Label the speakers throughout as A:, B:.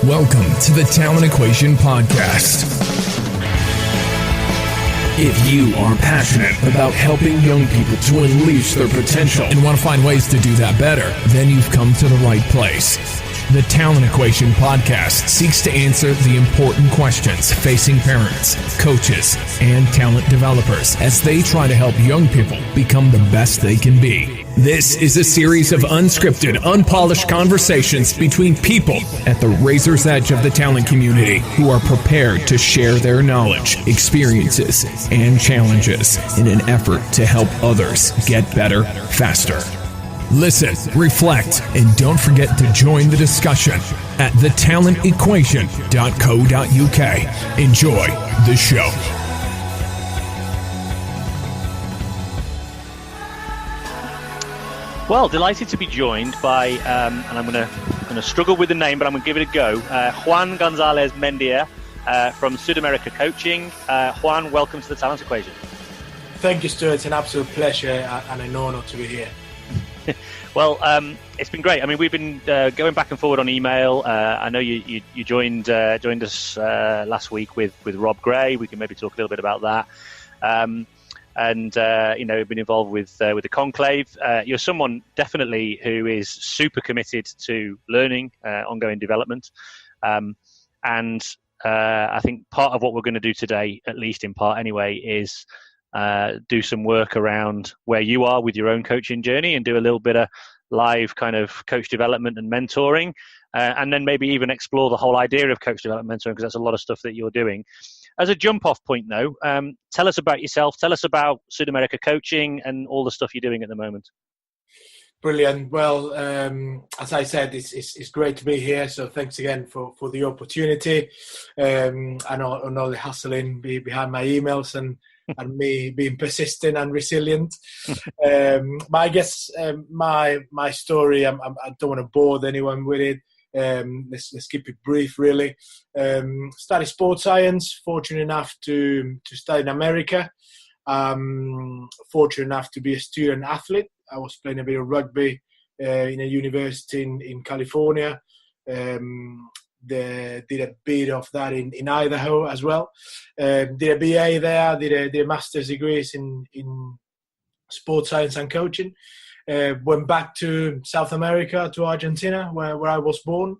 A: Welcome to the Talent Equation Podcast. If you are passionate about helping young people to unleash their potential and want to find ways to do that better, then you've come to the right place. The Talent Equation Podcast seeks to answer the important questions facing parents, coaches, and talent developers as they try to help young people become the best they can be. This is a series of unscripted, unpolished conversations between people at the razor's edge of the talent community who are prepared to share their knowledge, experiences, and challenges in an effort to help others get better faster. Listen, reflect, and don't forget to join the discussion at thetalentequation.co.uk. Enjoy the show.
B: Well, delighted to be joined by, and I'm going to struggle with the name, but I'm going to give it a go. Juan Gonzalez Mendia from South America Coaching. Juan, welcome to the Talent Equation.
C: Thank you, Stuart. It's an absolute pleasure and an honour to be here.
B: Well, it's been great. I mean, we've been going back and forward on email. I know you joined us last week with Rob Gray. We can maybe talk a little bit about that. And we've been involved with the conclave. You're someone definitely who is super committed to learning, ongoing development. And I think part of what we're going to do today, at least in part anyway, is do some work around where you are with your own coaching journey and do a little bit of live kind of coach development and mentoring, and then maybe even explore the whole idea of coach development mentoring, because that's a lot of stuff that you're doing. As a jump-off point, though, tell us about yourself, tell us about South America Coaching and all the stuff you're doing at the moment.
C: Brilliant. Well, as I said, it's great to be here, so thanks again for the opportunity. I know the hustling behind my emails and me being persistent and resilient. But I guess my story, I don't want to bore anyone with it. Let's keep it brief, really. Studied sports science, fortunate enough to study in America. Fortunate enough to be a student athlete. I was playing a bit of rugby in a university in California. Did a bit of that in Idaho as well. Did a BA there, did a master's degrees in sports science and coaching. Went back to South America, to Argentina, where I was born.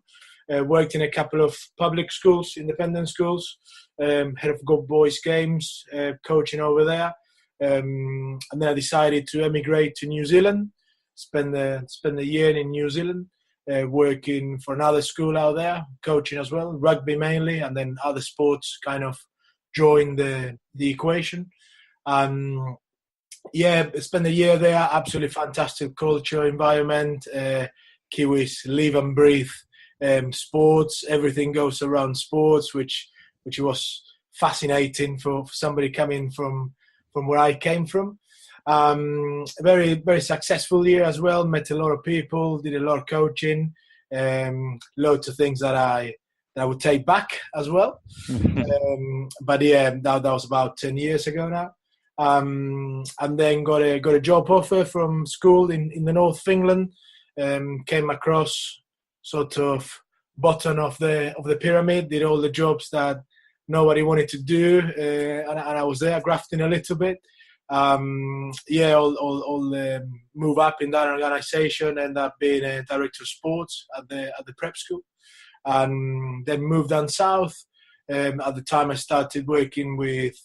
C: Worked in a couple of public schools, independent schools. Head of Good Boys Games, coaching over there. And then I decided to emigrate to New Zealand. Spend a year in New Zealand. Working for another school out there, coaching as well, rugby mainly, and then other sports kind of joined the equation. Spent a year there, absolutely fantastic culture, environment. Kiwis live and breathe sports. Everything goes around sports, which was fascinating for somebody coming from where I came from. Very, very successful year as well. Met a lot of people, did a lot of coaching, loads of things that I would take back as well. That was about 10 years ago now. And then got a job offer from school in the north of England. Came across sort of bottom of the pyramid. Did all the jobs that nobody wanted to do, and I was there grafting a little bit. Move up in that organisation, end up being a director of sports at the prep school, and then moved down south. At the time, I started working with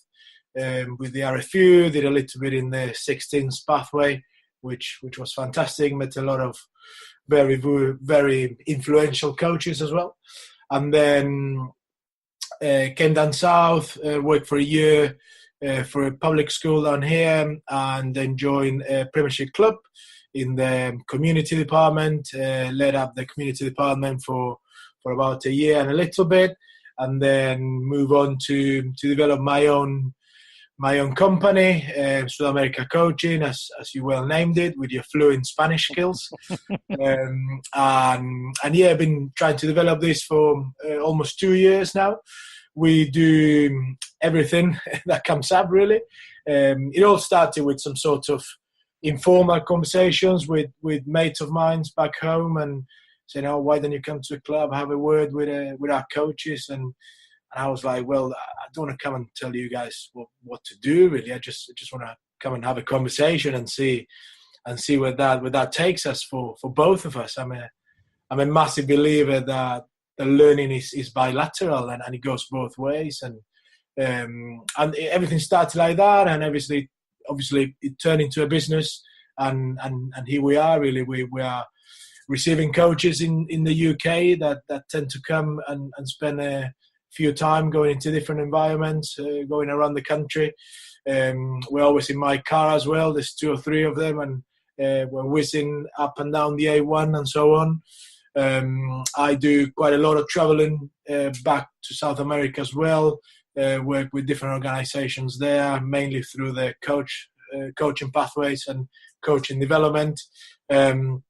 C: the RFU, did a little bit in the 16s pathway, which was fantastic. Met a lot of very, very influential coaches as well, and then came down south, worked for a year. For a public school down here, and then joined a premiership club in the community department, led up the community department for about a year and a little bit, and then move on to develop my own company, South America Coaching, as you well named it, with your fluent Spanish skills. I've been trying to develop this for almost 2 years now. We do everything that comes up, really. It all started with some sort of informal conversations with mates of mine back home, and saying, "Oh, why don't you come to the club, have a word with our coaches?" And I was like, "Well, I don't want to come and tell you guys what to do. Really, I just want to come and have a conversation and see where that takes us for both of us." I'm a massive believer that the learning is bilateral and it goes both ways. And everything started like that, and obviously it turned into a business, and here we are. Really, we are receiving coaches in the UK that tend to come and spend a few time going into different environments, going around the country. We're always in my car as well. There's 2 or 3 of them, and we're whizzing up and down the A1 and so on. I do quite a lot of traveling back to South America as well. Work with different organizations there, mainly through the coaching pathways and coaching development. And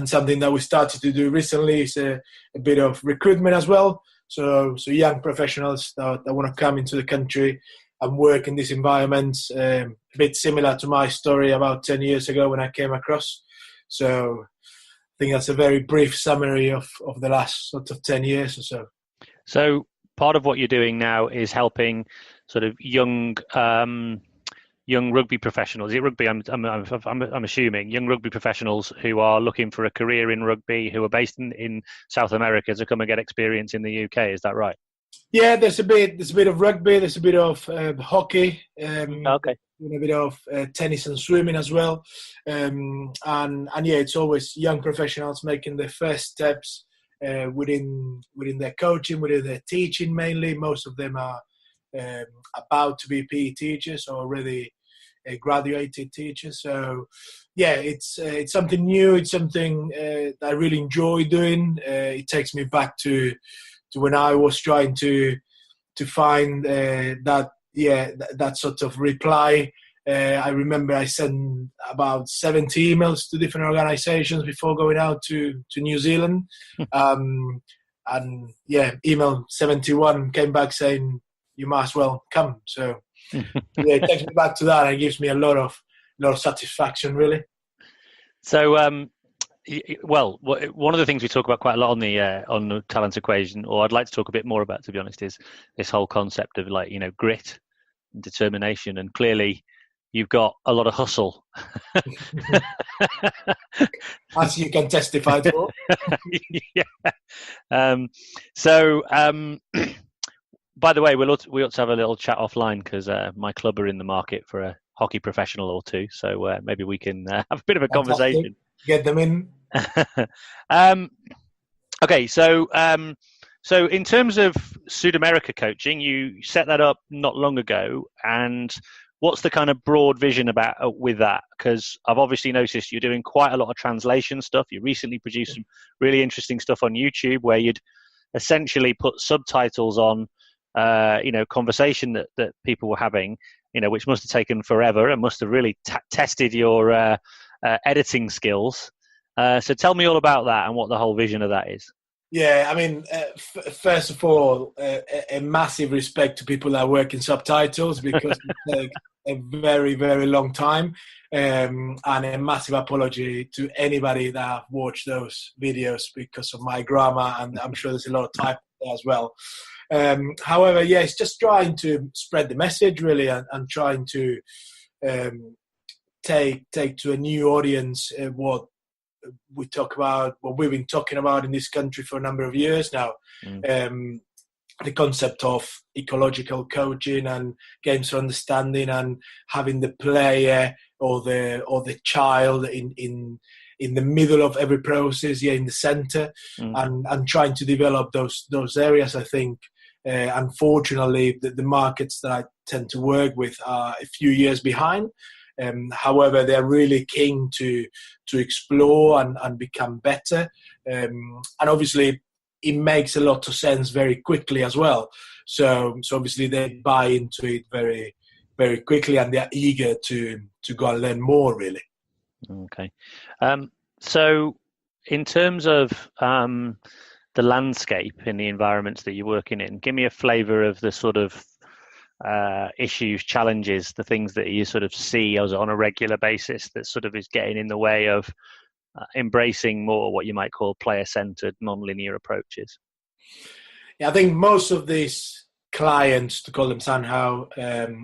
C: something that we started to do recently is a bit of recruitment as well. So young professionals that want to come into the country and work in these environments, a bit similar to my story about 10 years ago when I came across. So I think that's a very brief summary of the last sort of 10 years or so.
B: So part of what you're doing now is helping sort of young rugby professionals. Is it rugby? I'm assuming young rugby professionals who are looking for a career in rugby, who are based in South America, to come and get experience in the UK. Is that right?
C: Yeah, there's a bit of rugby. There's a bit of hockey.
B: Okay.
C: A bit of tennis and swimming as well. And yeah, it's always young professionals making their first steps within their coaching, within their teaching mainly. Most of them are about to be PE teachers or already graduated teachers. So yeah, it's something new. It's something that I really enjoy doing. It takes me back to when I was trying to find that sort of reply. I remember I sent about 70 emails to different organizations before going out to New Zealand. And yeah, email 71 came back saying, "You might as well come." So yeah, it takes me back to that, and it gives me a lot of satisfaction, really.
B: So, well, one of the things we talk about quite a lot on the talent equation, or I'd like to talk a bit more about, to be honest, is this whole concept of grit and determination. And clearly, you've got a lot of hustle.
C: As you can testify to.
B: Yeah. So, by the way, we ought to have a little chat offline, because my club are in the market for a hockey professional or two. So maybe we can have a bit of a conversation.
C: Get them in.
B: Okay, so in terms of Sud-America coaching, you set that up not long ago, and what's the kind of broad vision with that? Because I've obviously noticed you're doing quite a lot of translation stuff. You recently produced some really interesting stuff on YouTube where you'd essentially put subtitles on conversation that people were having, which must have taken forever and must have really tested your editing skills. So tell me all about that and what the whole vision of that is.
C: Yeah, I mean, first of all, a massive respect to people that work in subtitles, because it takes a very, very long time. And a massive apology to anybody that watched those videos because of my grammar, and I'm sure there's a lot of type there as well. However, yeah, it's just trying to spread the message, really, and trying to take to a new audience what we talk about, what we've been talking about in this country for a number of years now. The concept of ecological coaching and games for understanding, and having the player or the child in the middle of every process, in the center, and trying to develop those areas. I think unfortunately the markets that I tend to work with are a few years behind. However, they're really keen to explore and become better. And obviously, it makes a lot of sense very quickly as well. So obviously, they buy into it very, very quickly, and they're eager to go and learn more, really.
B: Okay. So in terms of the landscape in the environments that you're working in, give me a flavour of the sort of issues, challenges, the things that you sort of see as on a regular basis that sort of is getting in the way of embracing more what you might call player-centered, non-linear approaches?
C: Yeah, I think most of these clients, to call them somehow,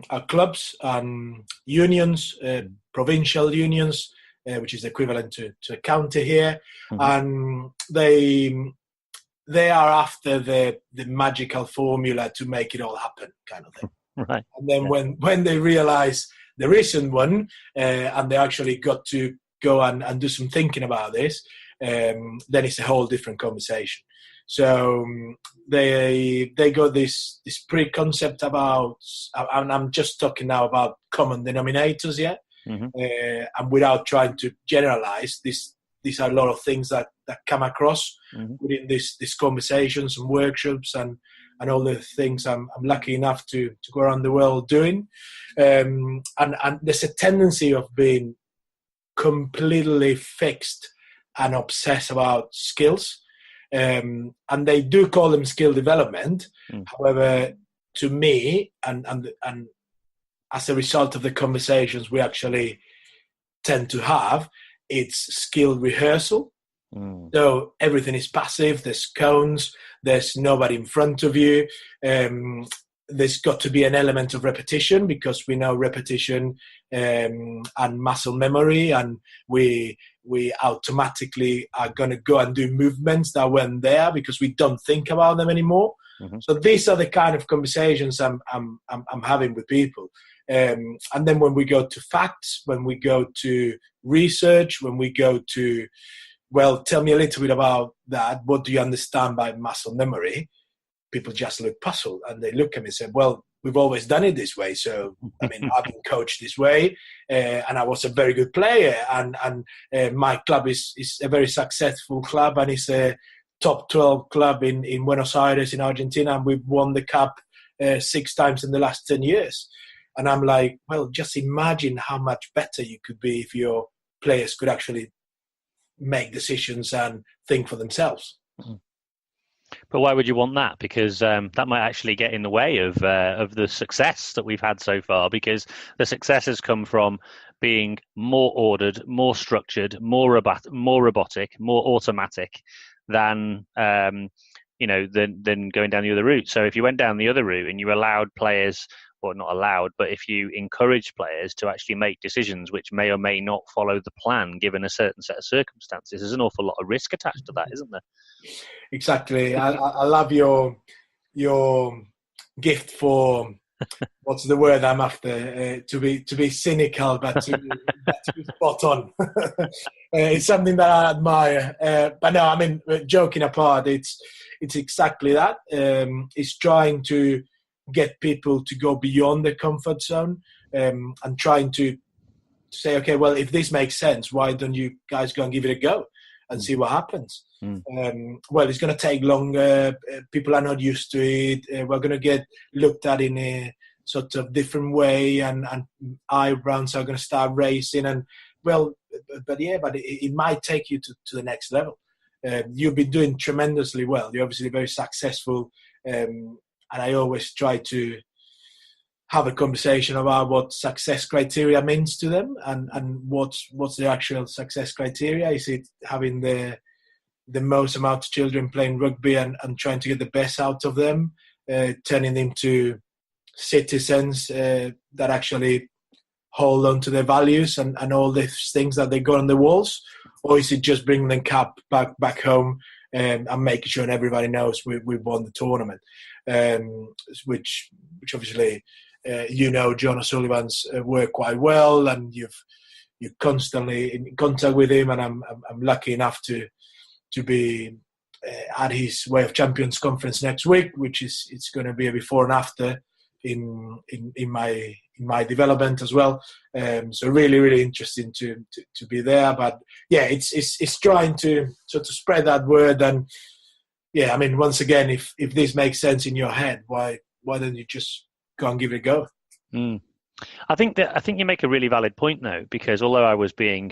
C: are clubs and unions, provincial unions, which is equivalent to a county here, and they are after the magical formula to make it all happen, kind of thing.
B: Right.
C: And then when they realize there isn't one, and they actually got to go and do some thinking about this, then it's a whole different conversation. So they got this pre-concept about, and I'm just talking now about common denominators, and without trying to generalize, these are a lot of things that come across within these conversations and workshops and all the things I'm lucky enough to go around the world doing. And there's a tendency of being completely fixed and obsessed about skills. And they do call them skill development. However, to me, and as a result of the conversations we actually tend to have, it's skill rehearsal. So everything is passive. There's cones. There's nobody in front of you. There's got to be an element of repetition, because we know repetition and muscle memory, and we automatically are going to go and do movements that weren't there because we don't think about them anymore. So these are the kind of conversations I'm having with people. And then when we go to facts, when we go to research, when we go to, well, tell me a little bit about that. What do you understand by muscle memory? People just look puzzled, and they look at me and say, well, we've always done it this way. So, I mean, I've been coached this way, and I was a very good player. And my club is a very successful club, and it's a top 12 club in Buenos Aires in Argentina, and we've won the cup 6 times in the last 10 years. And I'm like, well, just imagine how much better you could be if your players could actually make decisions and think for themselves.
B: But why would you want that? Because that might actually get in the way of the success that we've had so far, because the success has come from being more ordered, more structured, more robotic, more automatic than than going down the other route. So if you went down the other route and you allowed players, or not allowed, but if you encourage players to actually make decisions which may or may not follow the plan given a certain set of circumstances, there's an awful lot of risk attached to that, isn't there?
C: Exactly. I love your gift for what's the word I'm after, to be cynical, but to be spot on. It's something that I admire. But no, I mean, joking apart, it's exactly that. It's trying to get people to go beyond their comfort zone, and trying to say, okay, well, if this makes sense, why don't you guys go and give it a go and see what happens? Well, it's going to take longer. People are not used to it. We're going to get looked at in a sort of different way, and eyebrows are going to start raising. And well, but it might take you to the next level. You've been doing tremendously well. You're obviously very successful. And I always try to have a conversation about what success criteria means to them, and what's the actual success criteria. Is it having the most amount of children playing rugby and trying to get the best out of them, turning them to citizens that actually hold on to their values and all these things that they got on the walls? Or is it just bringing them back home and making sure everybody knows we won the tournament? Which obviously, John O'Sullivan's work quite well, and you're constantly in contact with him, and I'm lucky enough to be at his Way of Champions conference next week, which is it's going to be a before and after in my development as well. So really interesting to be there. But yeah, it's trying to sort of spread that word. And yeah, I mean, once again, if this makes sense in your head, why don't you just go and give it a go?
B: I think you make a really valid point, though, because although I was being,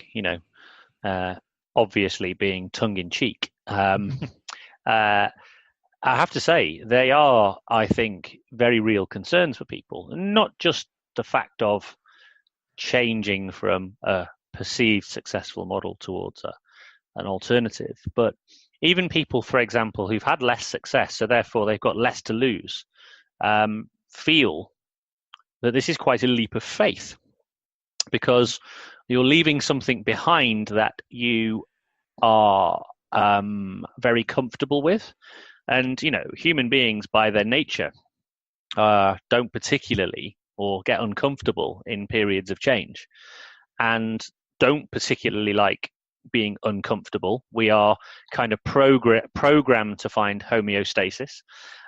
B: obviously being tongue in cheek, I have to say they are, I think, very real concerns for people. Not just the fact of changing from a perceived successful model towards an alternative. But even people, for example, who've had less success, so therefore they've got less to lose, feel that this is quite a leap of faith, because you're leaving something behind that you are very comfortable with. And, human beings by their nature don't particularly or get uncomfortable in periods of change, and don't particularly like being uncomfortable. We are kind of programmed to find homeostasis.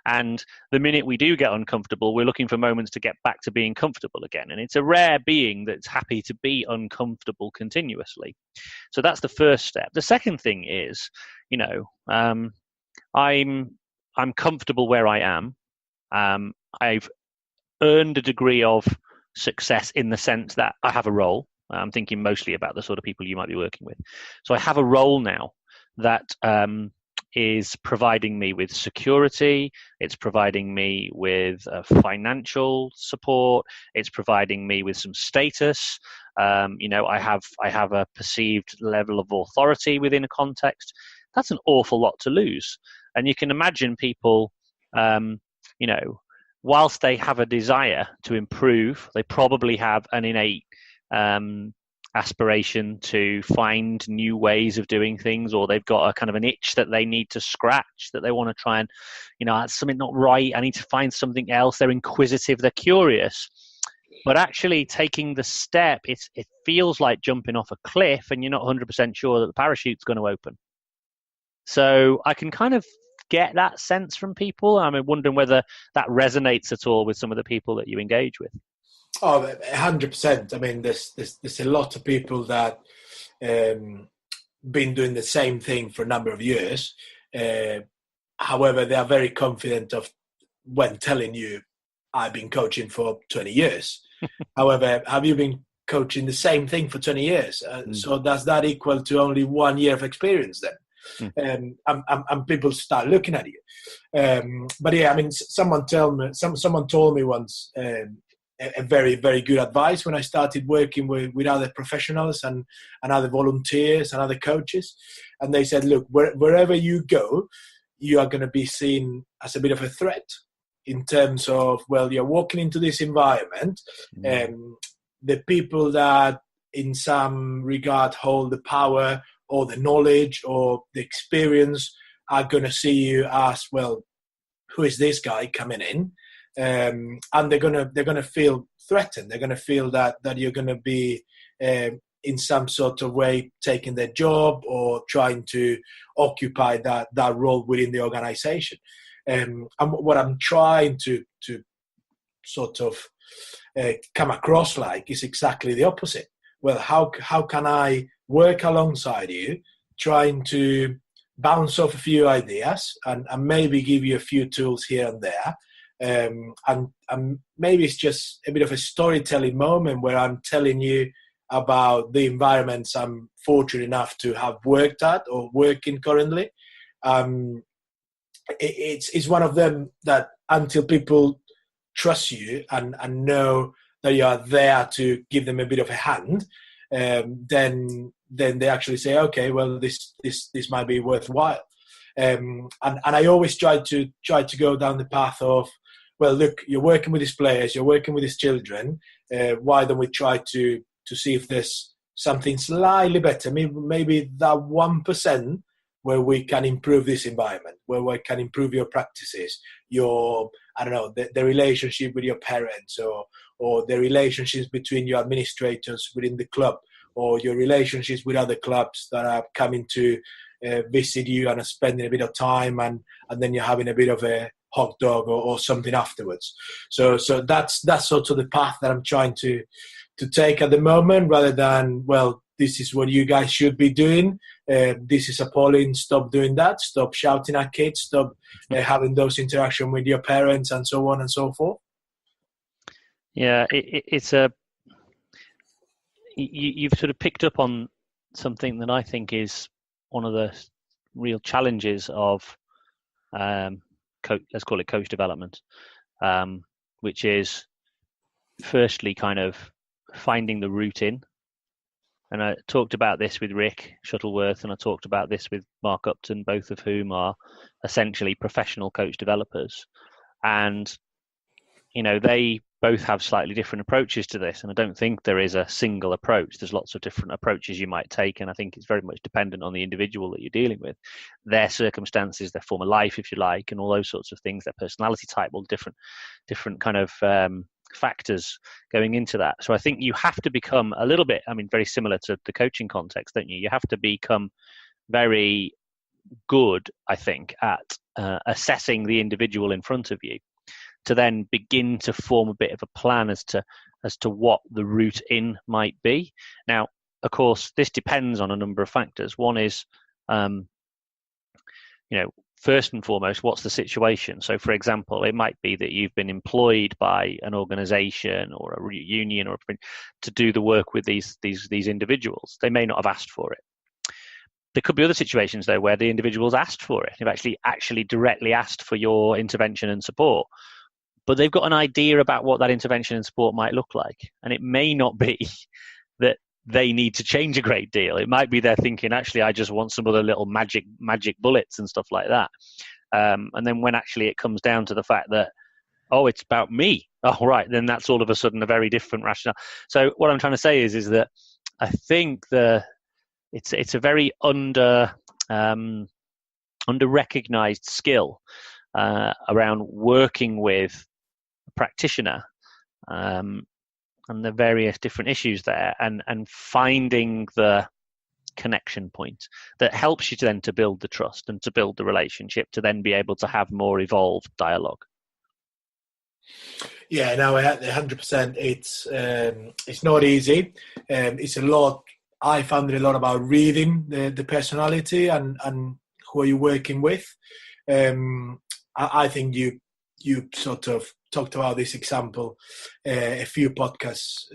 B: And the minute we do get uncomfortable, we're looking for moments to get back to being comfortable again. And it's a rare being that's happy to be uncomfortable continuously. So that's the first step. The second thing is, I'm comfortable where I am. I've earned a degree of success in the sense that I have a role. I'm thinking mostly about the sort of people you might be working with. So I have a role now that is providing me with security. It's providing me with financial support. It's providing me with some status. I have a perceived level of authority within a context. That's an awful lot to lose. And you can imagine people, whilst they have a desire to improve, they probably have an innate aspiration to find new ways of doing things, or they've got a kind of an itch that they need to scratch, that they want to try and, that's something not right, I need to find something else. They're inquisitive, they're curious. But actually taking the step, it feels like jumping off a cliff and you're not 100% sure that the parachute's going to open. So I can kind of get that sense from people. I'm wondering whether that resonates at all with some of the people that you engage with.
C: Oh, 100%. I mean, there's a lot of people that been doing the same thing for a number of years. However, they are very confident of when telling you, I've been coaching for 20 years. However, have you been coaching the same thing for 20 years? So does that equal to only 1 year of experience then? And people start looking at you. But yeah, I mean, someone told me once a very, very good advice when I started working with other professionals and other volunteers and other coaches. And they said, look, wherever you go, you are going to be seen as a bit of a threat in terms of, well, you're walking into this environment. The people that in some regard hold the power or the knowledge or the experience are going to see you as, well, who is this guy coming in? And they're gonna feel threatened. They're gonna feel that you're gonna be in some sort of way taking their job or trying to occupy that role within the organization. And what I'm trying to sort of come across like is exactly the opposite. Well, how can I work alongside you, trying to bounce off a few ideas and maybe give you a few tools here and there. And maybe it's just a bit of a storytelling moment where I'm telling you about the environments I'm fortunate enough to have worked at or working currently. It's one of them that until people trust you and know that you are there to give them a bit of a hand, then they actually say, okay, well, this might be worthwhile. And I always try to go down the path of, well, look, you're working with these players, you're working with these children. Why don't we try to see if there's something slightly better, maybe that 1% where we can improve this environment, where we can improve your practices, your, I don't know, the relationship with your parents or the relationships between your administrators within the club or your relationships with other clubs that are coming to visit you and are spending a bit of time and then you're having a bit of a hot dog or something afterwards. So that's sort of the path that I'm trying to take at the moment, rather than, well, this is what you guys should be doing. This is appalling. Stop doing that. Stop shouting at kids. Stop having those interactions with your parents and so on and so forth.
B: Yeah, you've sort of picked up on something that I think is one of the real challenges of let's call it coach development, which is firstly kind of finding the route in. And I talked about this with Rick Shuttleworth, and I talked about this with Mark Upton, both of whom are essentially professional coach developers. And, they both have slightly different approaches to this. And I don't think there is a single approach. There's lots of different approaches you might take. And I think it's very much dependent on the individual that you're dealing with, their circumstances, their former life, if you like, and all those sorts of things, their personality type, all different kind of factors going into that. So I think you have to become a little bit, very similar to the coaching context, don't you? You have to become very good, I think, at assessing the individual in front of you, to then begin to form a bit of a plan as to what the route in might be. Now, of course, this depends on a number of factors. One is, first and foremost, what's the situation? So, for example, it might be that you've been employed by an organization or a union or to do the work with these individuals. They may not have asked for it. There could be other situations, though, where the individuals asked for it. They've actually directly asked for your intervention and support, but they've got an idea about what that intervention and support might look like. And it may not be that they need to change a great deal. It might be they're thinking, actually, I just want some other little magic bullets and stuff like that. And then when actually it comes down to the fact that, oh, it's about me. Oh, right. Then that's all of a sudden a very different rationale. So what I'm trying to say is that I think it's a very under-recognized skill around working with a practitioner and the various different issues there, and finding the connection point that helps you to build the trust and to build the relationship, to then be able to have more evolved dialogue.
C: Yeah, no, 100%. It's not easy. It's a lot. I found it a lot about reading the personality and who are you working with. I think you sort of talked about this example a few podcasts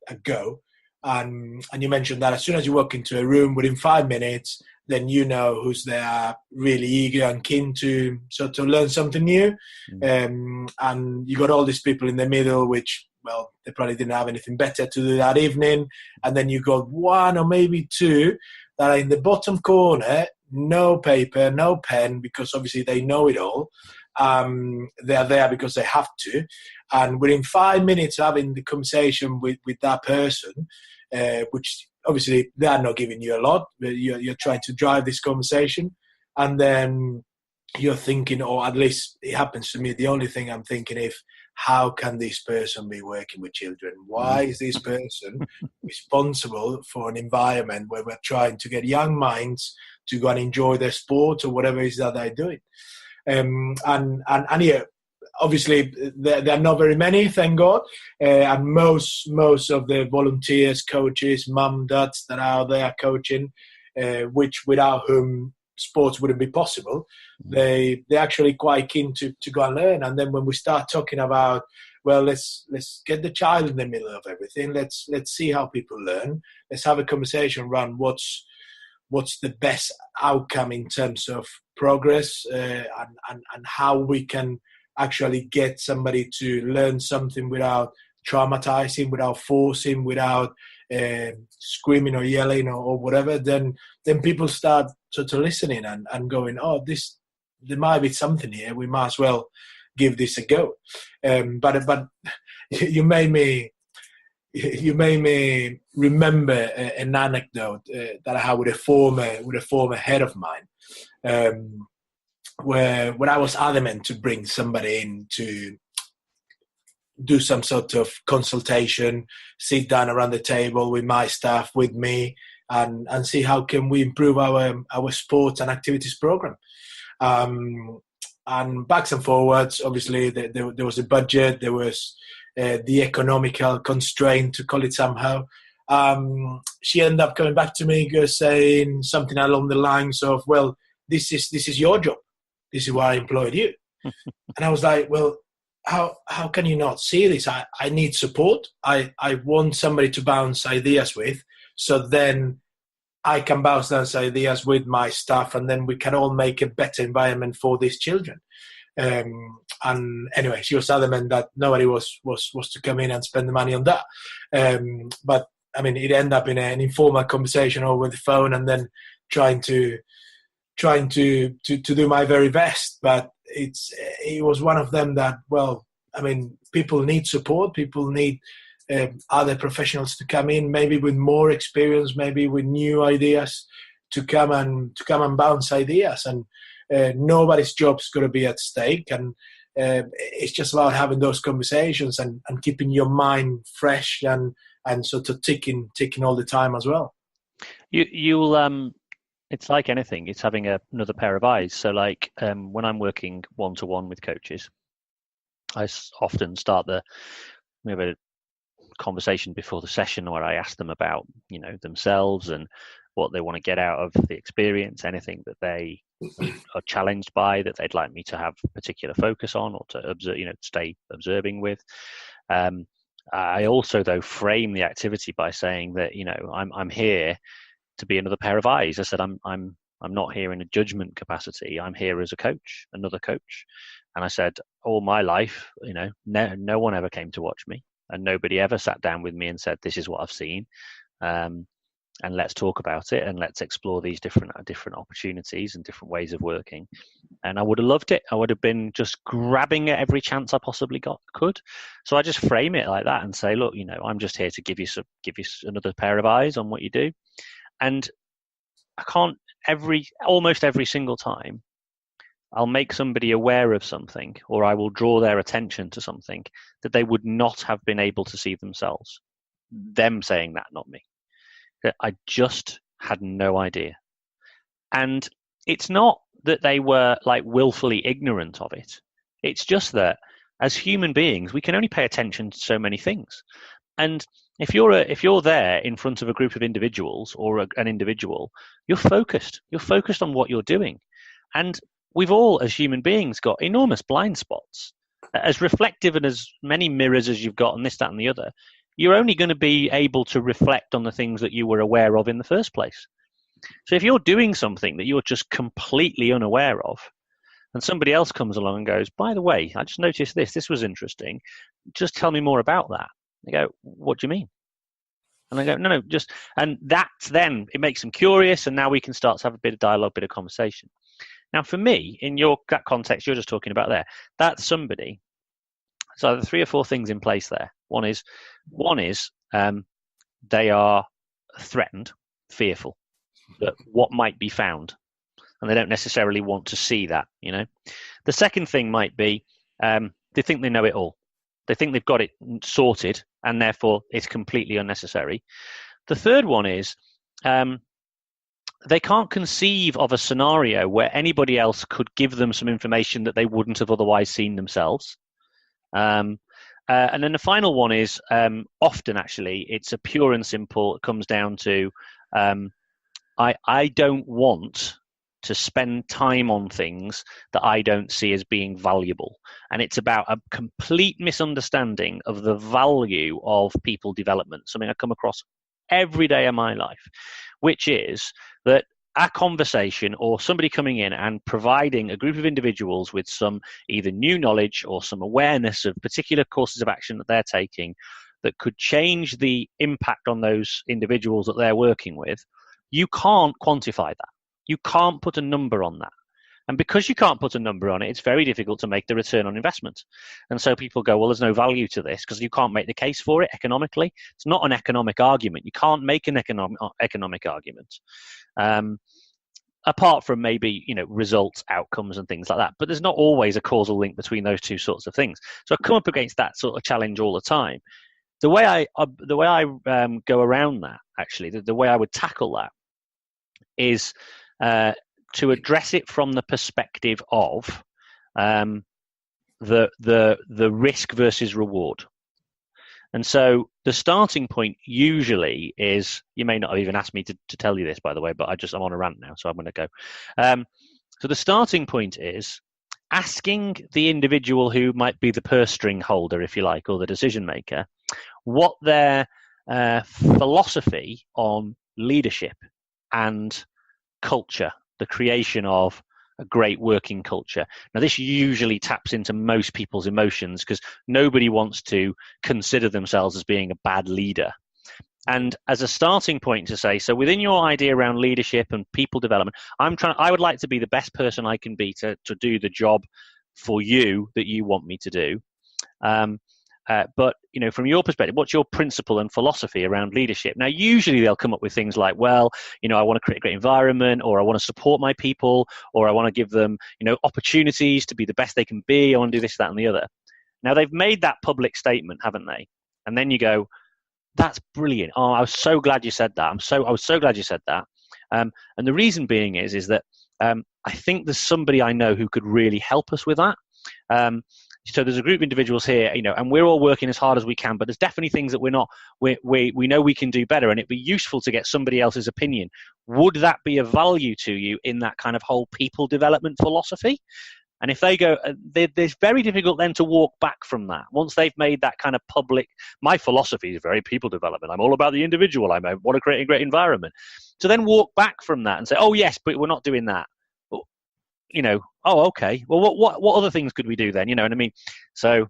C: ago, and you mentioned that as soon as you walk into a room, within 5 minutes, then you know who's there, really eager and keen to sort of learn something new. And you got all these people in the middle, which, well, they probably didn't have anything better to do that evening. And then you got one or maybe two that are in the bottom corner, no paper, no pen, because obviously they know it all. They're there because they have to. And within 5 minutes having the conversation with that person, which obviously they are not giving you a lot, but you're trying to drive this conversation. And then you're thinking, or at least it happens to me, the only thing I'm thinking is, how can this person be working with children? Why is this person responsible for an environment where we're trying to get young minds to go and enjoy their sport or whatever it is that they're doing? And yeah, obviously there are not very many, thank God. And most of the volunteers, coaches, mum, dads that are out there coaching, which without whom sports wouldn't be possible, they're actually quite keen to go and learn. And then when we start talking about, well, let's get the child in the middle of everything. Let's see how people learn. Let's have a conversation around what's the best outcome in terms of progress, and how we can actually get somebody to learn something without traumatizing, without forcing, without screaming or yelling or whatever. Then people start sort of listening and going, oh, there might be something here. We might as well give this a go. But you made me remember an anecdote that I had with a former head of mine, where I was adamant to bring somebody in to do some sort of consultation, sit down around the table with my staff, with me, and see how can we improve our sports and activities program. And backs and forwards, obviously there was a budget, there was the economical constraint, to call it somehow. She ended up coming back to me saying something along the lines of, well, this is your job. This is why I employed you. And I was like, well, how can you not see this? I need support. I want somebody to bounce ideas with, so then I can bounce those ideas with my staff, and then we can all make a better environment for these children. And anyway, she was adamant that nobody was to come in and spend the money on that. But I mean, it ended up in an informal conversation over the phone, and then trying to do my very best. But it was one of them that, well, I mean, people need support. People need other professionals to come in, maybe with more experience, maybe with new ideas, to come and bounce ideas. And nobody's job's going to be at stake. And it's just about having those conversations and keeping your mind fresh and sort of ticking all the time as well.
B: You'll it's like anything. It's having another pair of eyes. So like when I'm working one-to-one with coaches, I often we have a conversation before the session where I ask them about, themselves and what they want to get out of the experience, anything that they are challenged by that they'd like me to have particular focus on or to observe, stay observing with. I also, though, frame the activity by saying that, I'm here to be another pair of eyes. I said, I'm not here in a judgment capacity. I'm here as a coach, another coach. And I said, all my life, no one ever came to watch me, and nobody ever sat down with me and said, this is what I've seen. And let's talk about it, and let's explore these different opportunities and different ways of working. And I would have loved it. I would have been just grabbing at every chance I possibly could. So I just frame it like that and say, look, I'm just here to give you another pair of eyes on what you do. And I can't almost every single time I'll make somebody aware of something, or I will draw their attention to something that they would not have been able to see themselves. Them saying that, not me. I just had no idea. And it's not that they were like willfully ignorant of it. It's just that as human beings, we can only pay attention to so many things. And if you're there in front of a group of individuals or an individual, you're focused. You're focused on what you're doing. And we've all, as human beings, got enormous blind spots. As reflective and as many mirrors as you've got on this, that, and the other, you're only going to be able to reflect on the things that you were aware of in the first place. So if you're doing something that you're just completely unaware of, and somebody else comes along and goes, by the way, I just noticed this was interesting. Just tell me more about that. They go, what do you mean? And I go, no, and that's then, it makes them curious, and now we can start to have a bit of dialogue, bit of conversation. Now, for me, in that context you're just talking about there, that's somebody. So there are 3 or 4 things in place there. One is they are threatened, fearful, that what might be found, and they don't necessarily want to see that. The second thing might be they think they know it all. They think they've got it sorted, and therefore it's completely unnecessary. The third one is they can't conceive of a scenario where anybody else could give them some information that they wouldn't have otherwise seen themselves. And then the final one is often, actually, it's a pure and simple. It comes down to I don't want to spend time on things that I don't see as being valuable. And it's about a complete misunderstanding of the value of people development, something I come across every day of my life, which is that a conversation or somebody coming in and providing a group of individuals with some either new knowledge or some awareness of particular courses of action that they're taking that could change the impact on those individuals that they're working with, you can't quantify that. You can't put a number on that. And because you can't put a number on it, it's very difficult to make the return on investment. And so people go, well, there's no value to this because you can't make the case for it economically. It's not an economic argument. You can't make an economic argument. Apart from maybe, results, outcomes and things like that. But there's not always a causal link between those two sorts of things. So I come up against that sort of challenge all the time. The way I go around that, actually, the way I would tackle that is to address it from the perspective of the risk versus reward. And so the starting point usually is, you may not have even asked me to tell you this, by the way, but I'm on a rant now, so I'm going to go. So the starting point is asking the individual who might be the purse string holder, if you like, or the decision maker, what their philosophy on leadership and culture, the creation of a great working culture. Now, this usually taps into most people's emotions because nobody wants to consider themselves as being a bad leader. And as a starting point to say, so within your idea around leadership and people development, I would like to be the best person I can be to do the job for you that you want me to do. But, from your perspective, what's your principle and philosophy around leadership? Now, usually they'll come up with things like, well, I want to create a great environment, or I want to support my people, or I want to give them, opportunities to be the best they can be. I want to do this, that, and the other. Now, they've made that public statement, haven't they? And then you go, that's brilliant. Oh, I was so glad you said that. I was so glad you said that. And the reason being is that I think there's somebody I know who could really help us with that. So there's a group of individuals here, and we're all working as hard as we can, but there's definitely things that we know we can do better, and it'd be useful to get somebody else's opinion. Would that be of value to you in that kind of whole people development philosophy? And if they go, it's very difficult then to walk back from that. Once they've made that kind of public, my philosophy is very people development. I'm all about the individual. I want to create a great environment. To then walk back from that and say, oh yes, but we're not doing that. Oh, okay. Well, what other things could we do then? You know what I mean? So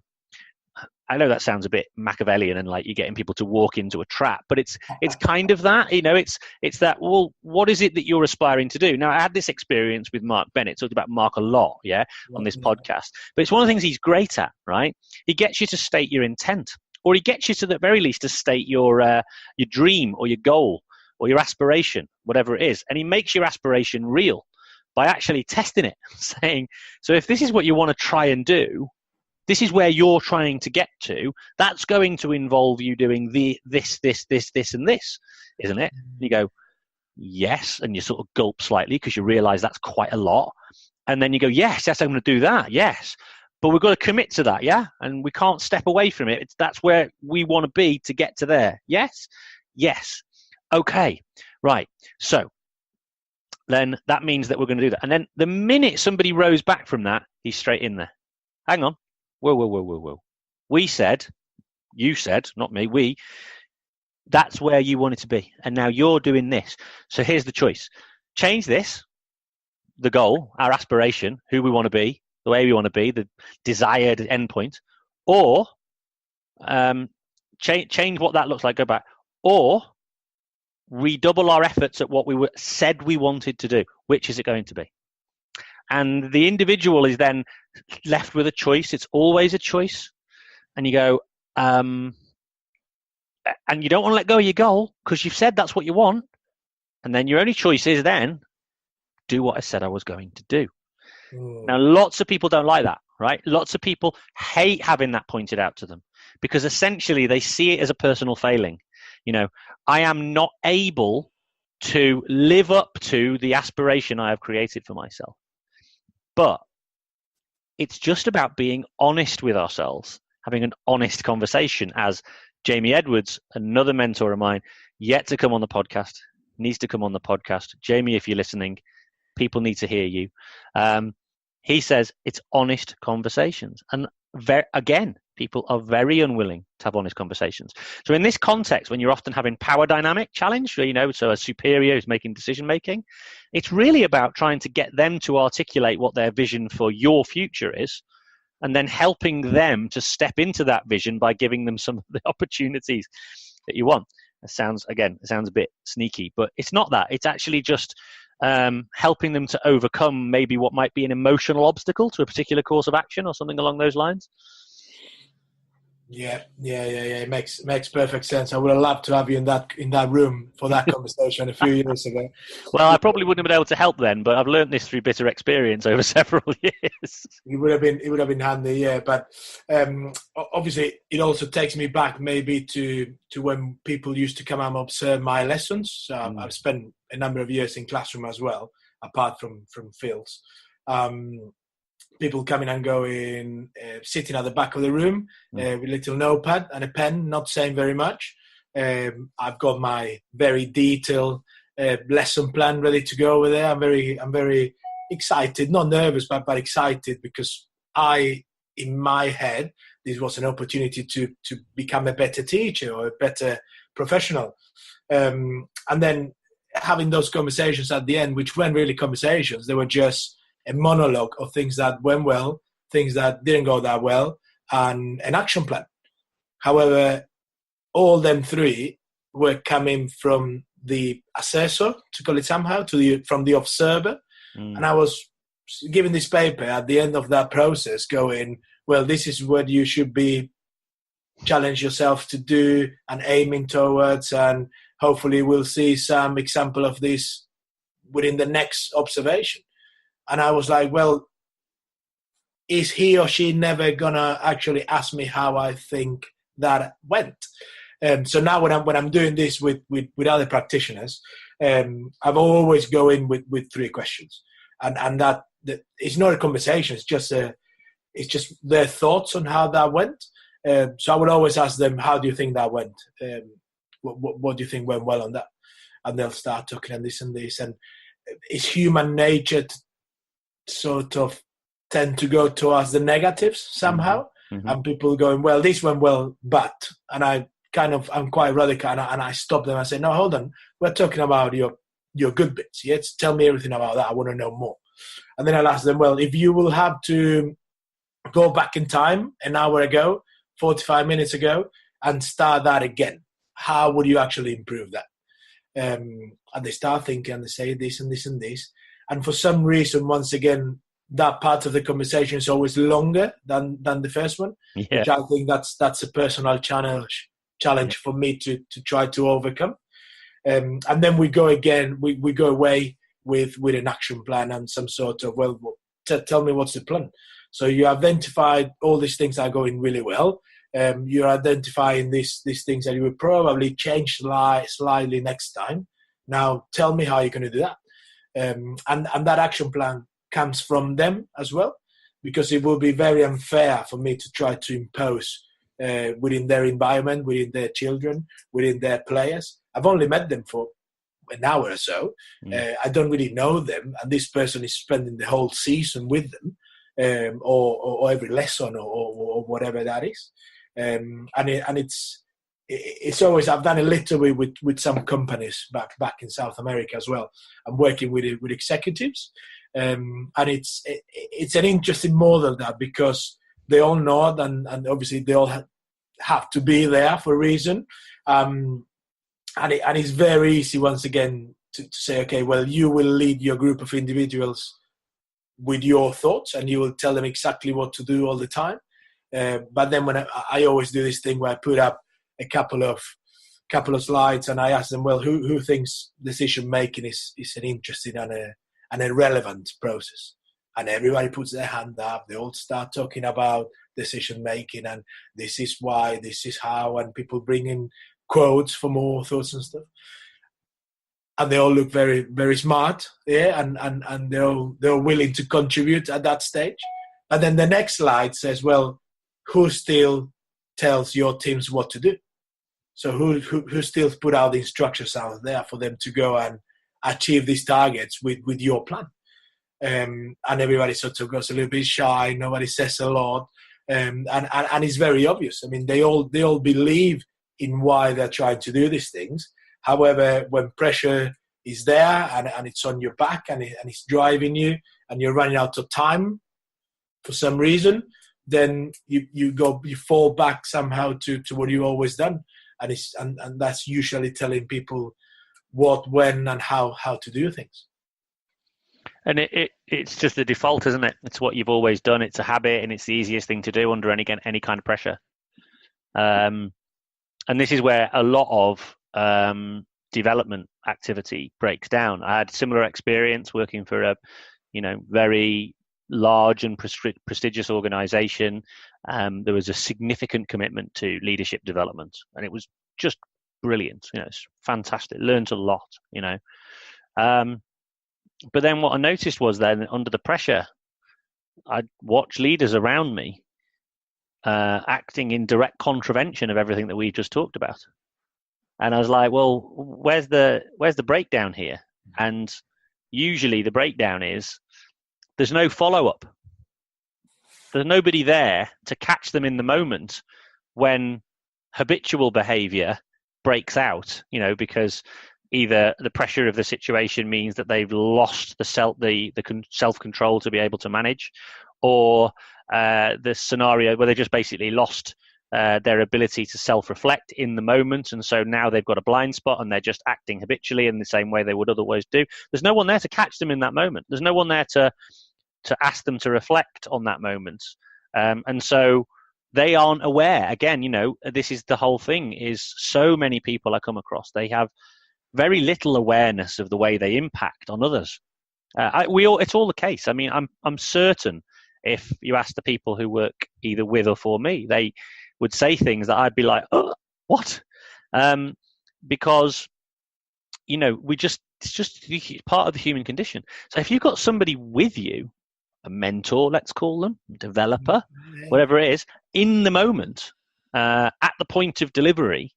B: I know that sounds a bit Machiavellian and like you're getting people to walk into a trap, but it's kind of that, it's that, well, what is it that you're aspiring to do? Now, I had this experience with Mark Bennett, talked about Mark a lot, on this podcast, but it's one of the things he's great at, right? He gets you to state your intent, or he gets you to the very least to state your dream or your goal or your aspiration, whatever it is. And he makes your aspiration real by actually testing it, saying, so if this is what you want to try and do, this is where you're trying to get to, that's going to involve you doing this, and this, isn't it? And you go, yes, and you sort of gulp slightly because you realize that's quite a lot. And then you go, yes, I'm going to do that, yes. But we've got to commit to that, yeah? And we can't step away from it. That's where we want to be to get to there. Yes? Yes. Okay, right. So then that means that we're going to do that. And then the minute somebody rows back from that, he's straight in there. Hang on. Whoa. You said, not me, that's where you wanted to be. And now you're doing this. So here's the choice. Change this, the goal, our aspiration, who we want to be, the way we want to be, the desired endpoint, or change what that looks like, go back, or redouble our efforts at what we said we wanted to do. Which is it going to be? And the individual is then left with a choice. It's always a choice. And you go, and you don't want to let go of your goal because you've said that's what you want. And then your only choice is then do what I said I was going to do. Now, lots of people don't like that, right? Lots of people hate having that pointed out to them because essentially they see it as a personal failing. I am not able to live up to the aspiration I have created for myself. But it's just about being honest with ourselves, having an honest conversation, as Jamie Edwards, another mentor of mine, yet to come on the podcast, needs to come on the podcast. Jamie, if you're listening, people need to hear you. He says it's honest conversations. And again, people are very unwilling to have honest conversations. So in this context, when you're often having power dynamic challenge, so a superior is making decision making, it's really about trying to get them to articulate what their vision for your future is, and then helping them to step into that vision by giving them some of the opportunities that you want. It sounds a bit sneaky, but it's not that. It's actually just helping them to overcome maybe what might be an emotional obstacle to a particular course of action or something along those lines.
C: Yeah. It makes perfect sense. I would have loved to have you in that room for that conversation a few years ago.
B: Well, I probably wouldn't have been able to help then, but I've learned this through bitter experience over several years.
C: It would have been handy, yeah. But obviously, it also takes me back maybe to when people used to come and observe my lessons. So I've spent a number of years in classroom as well, apart from fields. People coming and going, sitting at the back of the room with a little notepad and a pen, not saying very much. I've got my very detailed lesson plan ready to go over there. I'm very excited, not nervous, but excited because in my head, this was an opportunity to become a better teacher or a better professional. And then having those conversations at the end, which weren't really conversations, they were just a monologue of things that went well, things that didn't go that well, and an action plan. However, all them three were coming from the assessor, to call it somehow, from the observer. And I was given this paper at the end of that process going, well, this is what you should be challenge yourself to do and aiming towards, and hopefully we'll see some example of this within the next observation. And I was like, well, is he or she never gonna actually ask me how I think that went? So now when I'm doing this with other practitioners, I've always go in with 3 questions, and that it's not a conversation. It's just their thoughts on how that went. So I would always ask them, how do you think that went? What do you think went well on that? And they'll start talking and this and this. And it's human nature to sort of tend to go towards the negatives somehow. Mm-hmm. And people going, well, this went well, but, and I'm quite radical, and I stop them and say, no, hold on, we're talking about your good bits. Yes, tell me everything about that. I want to know more. And then I'll ask them, well, if you will have to go back in time an hour ago, 45 minutes ago, and start that again, how would you actually improve that? And they start thinking, and they say this and this and this. And for some reason, once again, that part of the conversation is always longer than the first one, which I think that's a personal challenge for me to try to overcome. And then we go again, we go away with an action plan and some sort of, well, tell me what's the plan. So you identified all these things are going really well. You're identifying these things that you would probably change slightly next time. Now tell me how you're going to do that. And that action plan comes from them as well, because it will be very unfair for me to try to impose within their environment, within their children, within their players. I've only met them for an hour or so. I don't really know them, and this person is spending the whole season with them, or every lesson or whatever that is. And it's always, I've done a little bit with some companies back in South America as well. I'm working with executives, and it's an interesting model that, because they all know it, and obviously they all have to be there for a reason. And it's very easy once again to say, okay, well, you will lead your group of individuals with your thoughts, and you will tell them exactly what to do all the time. But then when I always do this thing where I put up a couple of slides, and I ask them, well, who thinks decision making is an interesting and a relevant process? And everybody puts their hand up. They all start talking about decision making, and this is why, this is how, and people bring in quotes from authors and stuff. And they all look very, very smart, and they're willing to contribute at that stage. And then the next slide says, well, who still tells your teams what to do? So who still put out the instructions out there for them to go and achieve these targets with your plan? And everybody sort of goes a little bit shy. Nobody says a lot, and it's very obvious. I mean, they all believe in why they're trying to do these things. However, when pressure is there and it's on your back and it's driving you, and you're running out of time for some reason, then you fall back somehow to what you've always done, and that's usually telling people what, when, and how to do things.
B: And it's just the default, isn't it? It's what you've always done. It's a habit, and it's the easiest thing to do under any kind of pressure. And this is where a lot of development activity breaks down. I had similar experience working for a very large and prestigious organization. There was a significant commitment to leadership development, and it was just brilliant. It's fantastic. Learned a lot. But then what I noticed was then, under the pressure, I'd watch leaders around me acting in direct contravention of everything that we just talked about. And I was like, well, where's the breakdown here? And usually the breakdown is there's no follow-up. There's nobody there to catch them in the moment when habitual behaviour breaks out, because either the pressure of the situation means that they've lost the self-control to be able to manage, or the scenario where they just basically lost their ability to self-reflect in the moment, and so now they've got a blind spot and they're just acting habitually in the same way they would otherwise do. There's no one there to catch them in that moment. There's no one there to ask them to reflect on that moment, and so they aren't aware. Again, this is the whole thing, is so many people I come across, they have very little awareness of the way they impact on others. It's all the case. I mean, I'm certain if you ask the people who work either with or for me, they would say things that I'd be like, oh, what? Because, it's just part of the human condition. So if you've got somebody with you, a mentor, let's call them, developer, whatever it is, in the moment, at the point of delivery,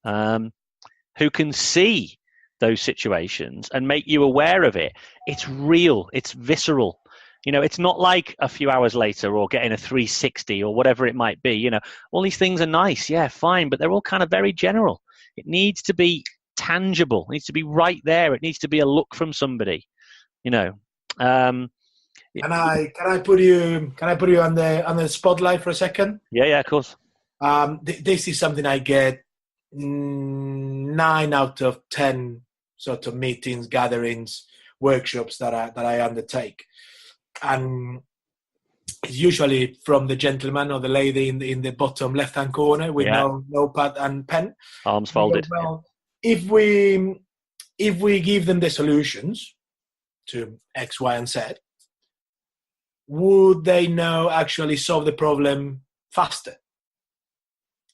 B: who can see those situations and make you aware of it, it's real, it's visceral. It's not like a few hours later or getting a 360 or whatever it might be. All these things are nice, yeah, fine, but they're all kind of very general. It needs to be tangible. It needs to be right there. It needs to be a look from somebody. Can
C: I put you on the spotlight for a second?
B: Yeah, of course.
C: This is something I get 9 out of 10 sort of meetings, gatherings, workshops that I undertake. And it's usually from the gentleman or the lady in the bottom left-hand corner with no notepad and pen.
B: Arms folded.
C: Well, if we give them the solutions to X, Y, and Z, would they now actually solve the problem faster?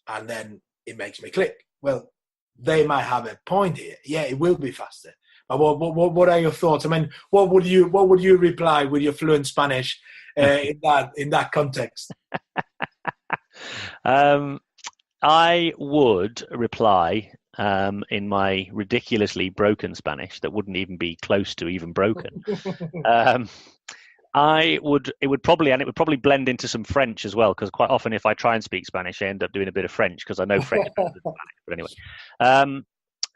C: And then it makes me click. Well, they might have a point here. Yeah, it will be faster. But what are your thoughts? I mean, what would you reply with your fluent Spanish in that context?
B: I would reply in my ridiculously broken Spanish that wouldn't even be close to even broken. It would probably blend into some French as well, because quite often if I try and speak Spanish, I end up doing a bit of French because I know French better than Spanish. But anyway,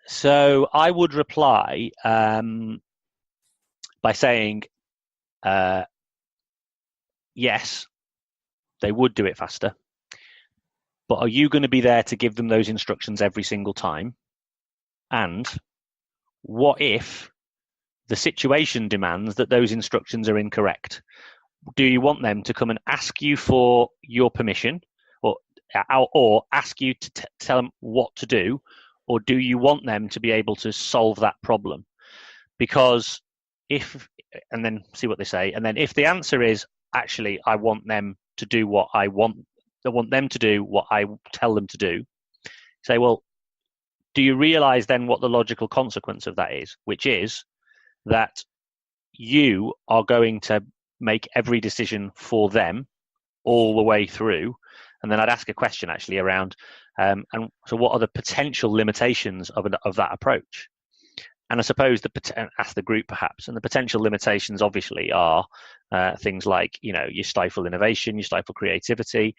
B: so I would reply by saying, yes, they would do it faster, but are you going to be there to give them those instructions every single time? And what if the situation demands that those instructions are incorrect? Do you want them to come and ask you for your permission, or ask you to tell them what to do, or do you want them to be able to solve that problem? Because and then see what they say, and then if the answer is, actually, I want them to do what I want them to do what I tell them to do, say, well, do you realize then what the logical consequence of that is, which is that you are going to make every decision for them all the way through? And then I'd ask a question actually around, and so what are the potential limitations of that approach? And I suppose ask the group perhaps, and the potential limitations obviously are things like, you stifle innovation, you stifle creativity.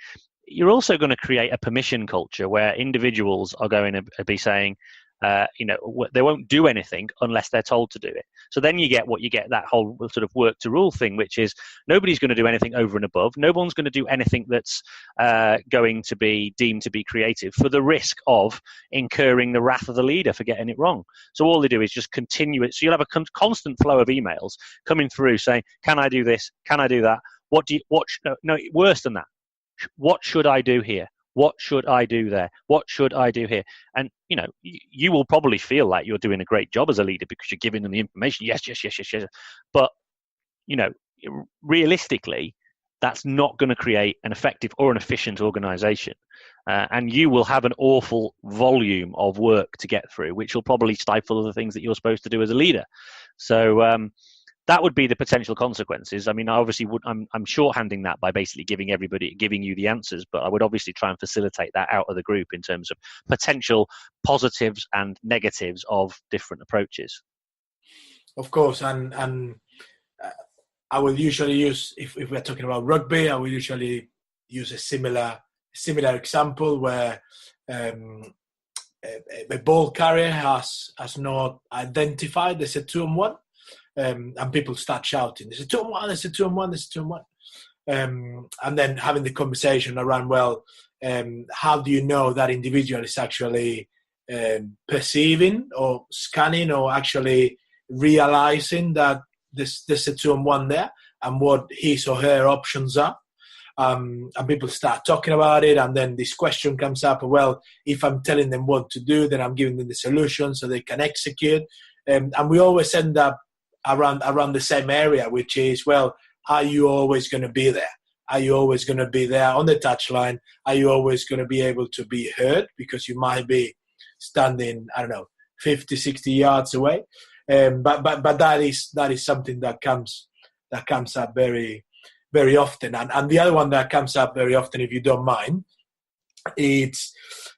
B: You're also going to create a permission culture where individuals are going to be saying, they won't do anything unless they're told to do it. So then you get that whole sort of work to rule thing, which is nobody's going to do anything over and above. No one's going to do anything that's going to be deemed to be creative for the risk of incurring the wrath of the leader for getting it wrong. So all they do is just continue it. So you'll have a constant flow of emails coming through saying, can I do this? Can I do that? No, worse than that. What should I do here? What should I do there? What should I do here? And, you will probably feel like you're doing a great job as a leader because you're giving them the information. Yes. But, realistically, that's not going to create an effective or an efficient organization. And you will have an awful volume of work to get through, which will probably stifle the things that you're supposed to do as a leader. So, that would be the potential consequences. I mean, I obviously I'm shorthanding that by basically giving you the answers, but I would obviously try and facilitate that out of the group in terms of potential positives and negatives of different approaches.
C: Of course, and I will usually use, if we're talking about rugby, I will usually use a similar example where a ball carrier has not identified there's a 2-on-1. And people start shouting, there's a 2-on-1, there's a 2-on-1, there's a 2-on-1. And then having the conversation around, well, how do you know that individual is actually perceiving or scanning or actually realizing that there's a 2-on-1 there and what his or her options are. And people start talking about it, and then this question comes up, well, if I'm telling them what to do, then I'm giving them the solution so they can execute. And we always end up around the same area, which is, well, are you always going to be there? Are you always going to be there on the touchline? Are you always going to be able to be heard? Because you might be standing, 50, 60 yards away. But that is something that comes up very, very often. And the other one that comes up very often, if you don't mind, it's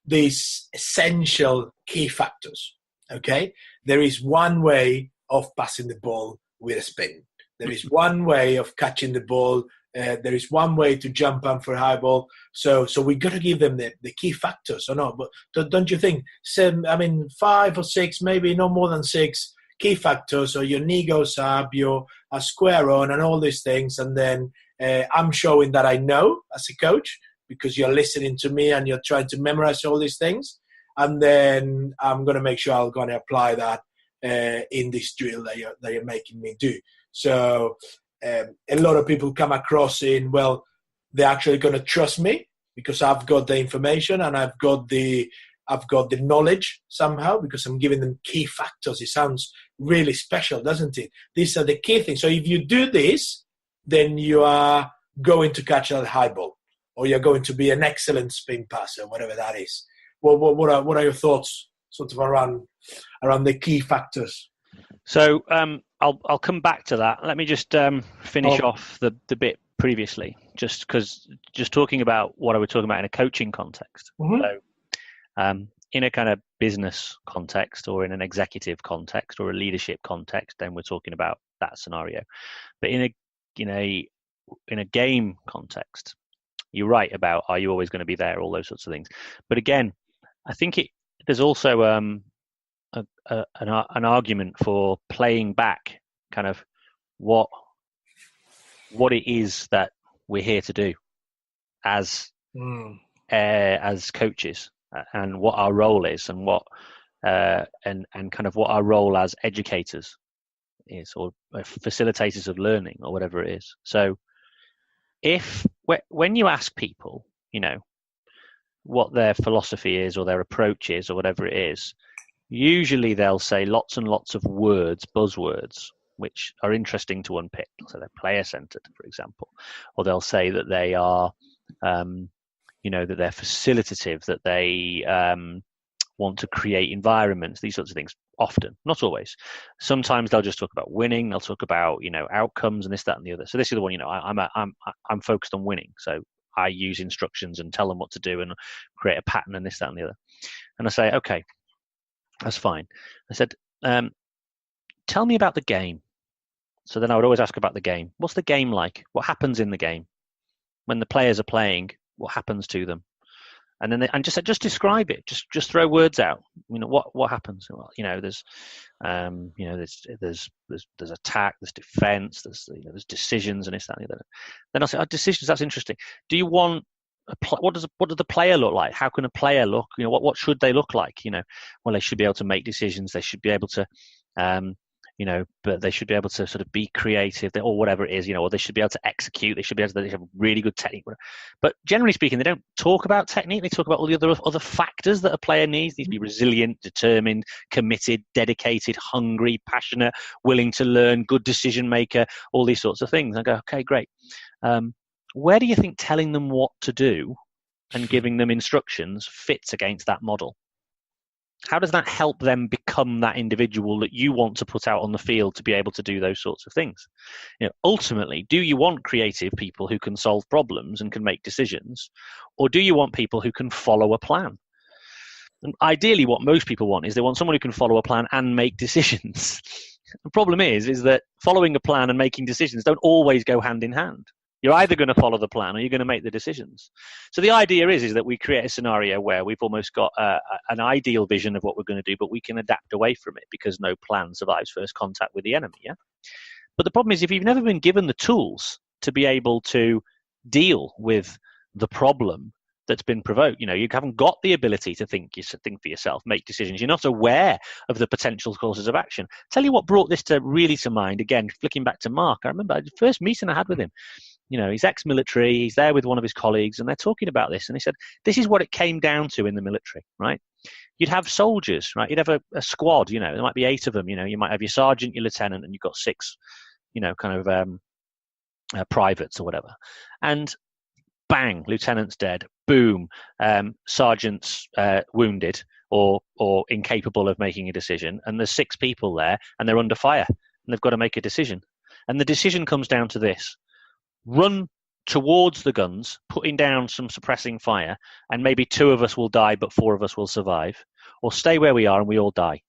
C: these essential key factors. Okay, there is one way of passing the ball with a spin. There is one way of catching the ball. There is one way to jump on for a high ball. So we got to give them the key factors, or not? But don't you think? 5 or 6, maybe no more than 6 key factors. So your knee goes up, you're a square on, and all these things. And then I'm showing that I know as a coach because you're listening to me and you're trying to memorize all these things. And then I'm going to make sure I'm going to apply that in this drill that you're making me do. So a lot of people come across in, well, they're actually going to trust me because I've got the information and I've got the knowledge somehow because I'm giving them key factors. It sounds really special, doesn't it? These are the key things. So if you do this, then you are going to catch that high ball, or you're going to be an excellent spin passer, whatever that is. Well, what are your thoughts sort of around the key factors?
B: So I'll come back to that. Let me just finish off the bit previously, just talking about what I was talking about in a coaching context.
C: Mm-hmm.
B: So in a kind of business context or in an executive context or a leadership context, then we're talking about that scenario. But in a game context, you're right about, are you always going to be there, all those sorts of things. But again, I think there's also an argument for playing back kind of what it is that we're here to do as coaches, and what our role is, and what and kind of what our role as educators is, or facilitators of learning, or whatever it is. So when you ask people, what their philosophy is or their approach is or whatever it is, usually they'll say lots and lots of words, buzzwords, which are interesting to unpick. So they're player-centered, for example, or they'll say that they are, that they're facilitative, that they want to create environments, these sorts of things. Often, not always. Sometimes they'll just talk about winning. They'll talk about outcomes and this, that, and the other. So this is the one. I'm focused on winning. So I use instructions and tell them what to do and create a pattern and this, that, and the other. And I say, okay, that's fine. I said, tell me about the game. So then I would always ask about the game. What's the game like? What happens in the game? When the players are playing, what happens to them? And then just describe it. Just throw words out. What happens? Well, there's attack, there's defense, there's decisions and this, that, and the other. Then I'll say, decisions. That's interesting. Do you want what does the player look like? How can a player look? What should they look like? Well, they should be able to make decisions. They should be able to, but they should be able to sort of be creative, or whatever it is, or they should be able to execute. They should be able to have really good technique. But generally speaking, they don't talk about technique. They talk about all the other factors that a player needs. They need to be resilient, determined, committed, dedicated, hungry, passionate, willing to learn, good decision maker, all these sorts of things. I go, okay, great. Where do you think telling them what to do and giving them instructions fits against that model? How does that help them become that individual that you want to put out on the field to be able to do those sorts of things? Ultimately, do you want creative people who can solve problems and can make decisions, or do you want people who can follow a plan? And ideally, what most people want is they want someone who can follow a plan and make decisions. The problem is that following a plan and making decisions don't always go hand in hand. You're either going to follow the plan or you're going to make the decisions. So the idea is that we create a scenario where we've almost got an ideal vision of what we're going to do, but we can adapt away from it because no plan survives first contact with the enemy. Yeah. But the problem is, if you've never been given the tools to be able to deal with the problem that's been provoked. You haven't got the ability to think for yourself, make decisions. You're not aware of the potential courses of action. Tell you what brought this to mind. Again, flicking back to Mark, I remember the first meeting I had with him. He's ex-military. He's there with one of his colleagues, and they're talking about this. And he said, "This is what it came down to in the military, right? You'd have soldiers, right? You'd have a squad. There might be 8 of them. You might have your sergeant, your lieutenant, and you've got 6, privates or whatever. And bang, lieutenant's dead. Boom, sergeant's wounded or incapable of making a decision. And there's 6 people there, and they're under fire, and they've got to make a decision. And the decision comes down to this: run towards the guns, putting down some suppressing fire, and maybe 2 of us will die, but 4 of us will survive, or stay where we are and we all die,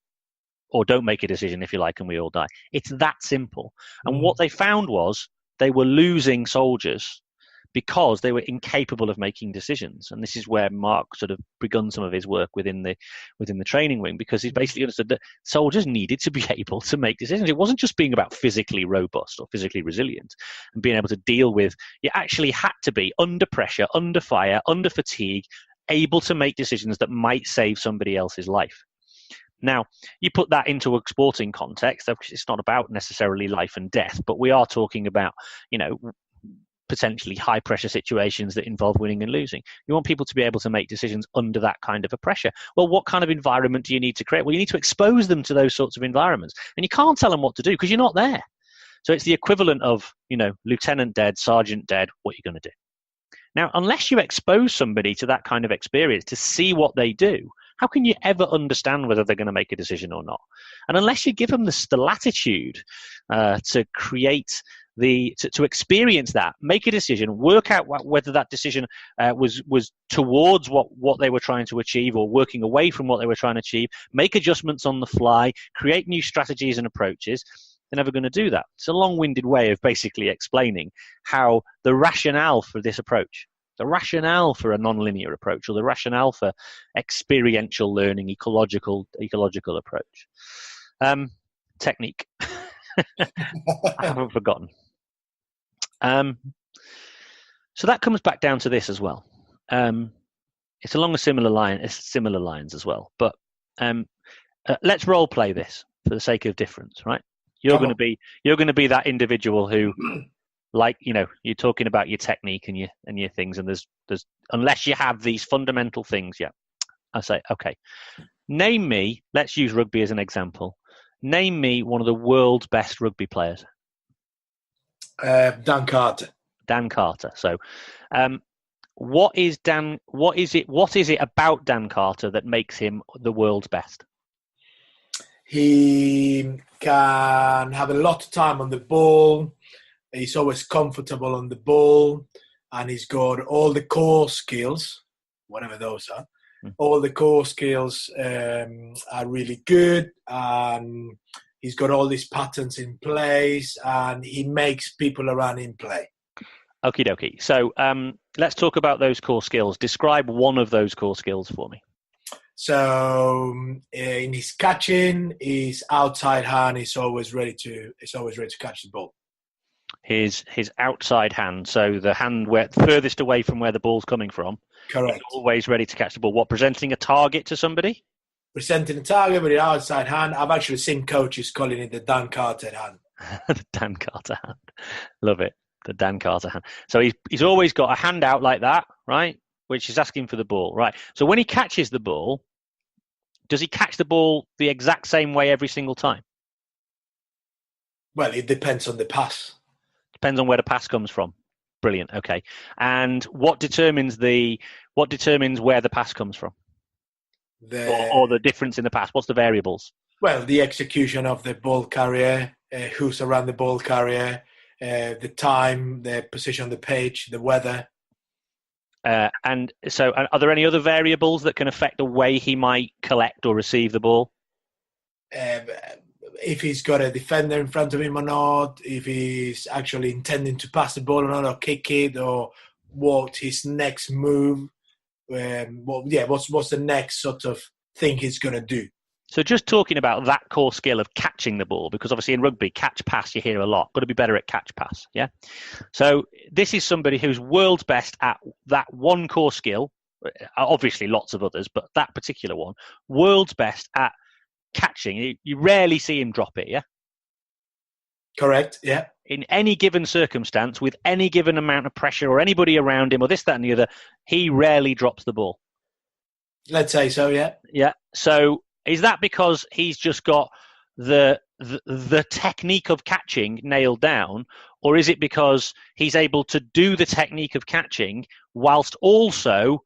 B: or don't make a decision if you like and we all die. It's that simple. And what they found was they were losing soldiers because they were incapable of making decisions. And this is where Mark sort of begun some of his work within the training wing, because he's basically understood that soldiers needed to be able to make decisions. It wasn't just being about physically robust or physically resilient and being able to deal with, you actually had to be under pressure, under fire, under fatigue, able to make decisions that might save somebody else's life. Now, you put that into a sporting context, it's not about necessarily life and death, but we are talking about, potentially high pressure situations that involve winning and losing. You want people to be able to make decisions under that kind of a pressure. Well, what kind of environment do you need to create? Well, you need to expose them to those sorts of environments. And you can't tell them what to do because you're not there. So it's the equivalent of, lieutenant dead, sergeant dead, what are you going to do? Now, unless you expose somebody to that kind of experience to see what they do, how can you ever understand whether they're going to make a decision or not? And unless you give them the latitude to create to experience that, make a decision, work out whether that decision was towards what they were trying to achieve or working away from what they were trying to achieve, make adjustments on the fly, create new strategies and approaches, they're never going to do that. It's a long-winded way of basically explaining how the rationale for this approach, the rationale for a nonlinear approach, or the rationale for experiential learning, ecological approach. Technique. I haven't forgotten. So that comes back down to this as well. It's along a similar lines as well. But let's role play this for the sake of difference, right? You're going to be that individual who, like, you're talking about your technique and your things, and there's unless you have these fundamental things, I say, okay, name me. Let's use rugby as an example. Name me one of the world's best rugby players.
C: Dan Carter.
B: Dan Carter. So, what is it about Dan Carter that makes him the world's best?
C: He can have a lot of time on the ball. He's always comfortable on the ball, and he's got all the core skills, whatever those are. All the core skills are really good, and he's got all these patterns in place, and he makes people around him play.
B: Okie dokie. So let's talk about those core skills. Describe one of those core skills for me.
C: So in his catching, his outside hand is always ready to catch the ball.
B: His outside hand, so the hand furthest away from where the ball's coming from.
C: Correct.
B: Always ready to catch the ball. What, presenting a target to somebody?
C: Presenting a target with the outside hand. I've actually seen coaches calling it the Dan Carter hand.
B: The Dan Carter hand. Love it. The Dan Carter hand. So he's always got a hand out like that, right? Which is asking for the ball, right? So when he catches the ball, does he catch the ball the exact same way every single time?
C: Well, it depends on the pass.
B: Depends on where the pass comes from. Brilliant. Okay. And what determines where the pass comes from? Or the difference in the pass? What's the variables?
C: Well, the execution of the ball carrier, who's around the ball carrier, the time, the position on the pitch, the weather.
B: And so are there any other variables that can affect the way he might collect or receive the ball?
C: If he's got a defender in front of him or not, if he's actually intending to pass the ball or not, or kick it, or what his next move, what's the next sort of thing he's going to do.
B: So just talking about that core skill of catching the ball, because obviously in rugby, catch pass, you hear a lot. Got to be better at catch pass, yeah? So this is somebody who's world's best at that one core skill, obviously lots of others, but that particular one, world's best at catching. You rarely see him drop it, yeah?
C: Correct, yeah.
B: In any given circumstance, with any given amount of pressure or anybody around him or this, that and the other, he rarely drops the ball.
C: Let's say so, yeah.
B: Yeah. So is that because he's just got the technique of catching nailed down, or is it because he's able to do the technique of catching whilst also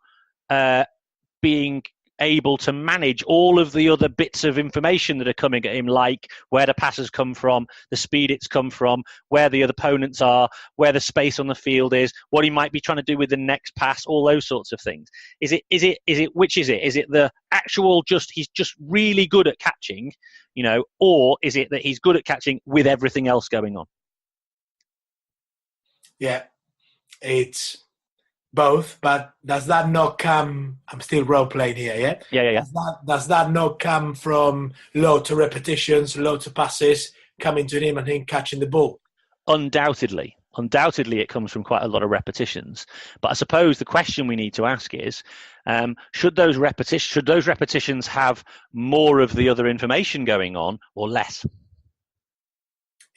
B: being able to manage all of the other bits of information that are coming at him, like where the passes come from, the speed it's come from, where the other opponents are, where the space on the field is, what he might be trying to do with the next pass, all those sorts of things. Is it which is it? Is it the actual he's just really good at catching, or is it that he's good at catching with everything else going on?
C: Yeah, it's both, but does that not come? I'm still role playing here, yeah.
B: Yeah.
C: Does that not come from loads of repetitions, loads of passes coming to him and him catching the ball?
B: Undoubtedly, it comes from quite a lot of repetitions. But I suppose the question we need to ask is, should those repetitions have more of the other information going on or less?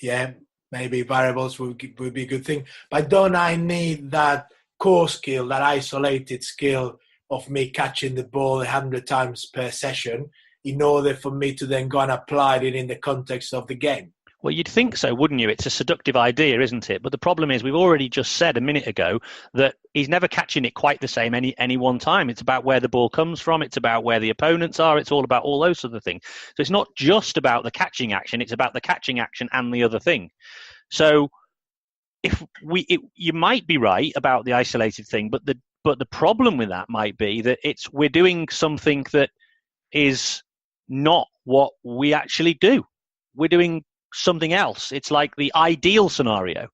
C: Yeah, maybe variables would be a good thing. But don't I need that core skill, that isolated skill of me catching the ball 100 times per session in order for me to then go and apply it in the context of the game?
B: Well, you'd think so, wouldn't you? It's a seductive idea, isn't it? But the problem is, we've already just said a minute ago that he's never catching it quite the same any one time. It's about where the ball comes from. It's about where the opponents are. It's all about all those sort of things. So it's not just about the catching action. It's about the catching action and the other thing. So you might be right about the isolated thing, but the problem with that might be that we're doing something that is not what we actually do. We're doing something else. It's like the ideal scenario,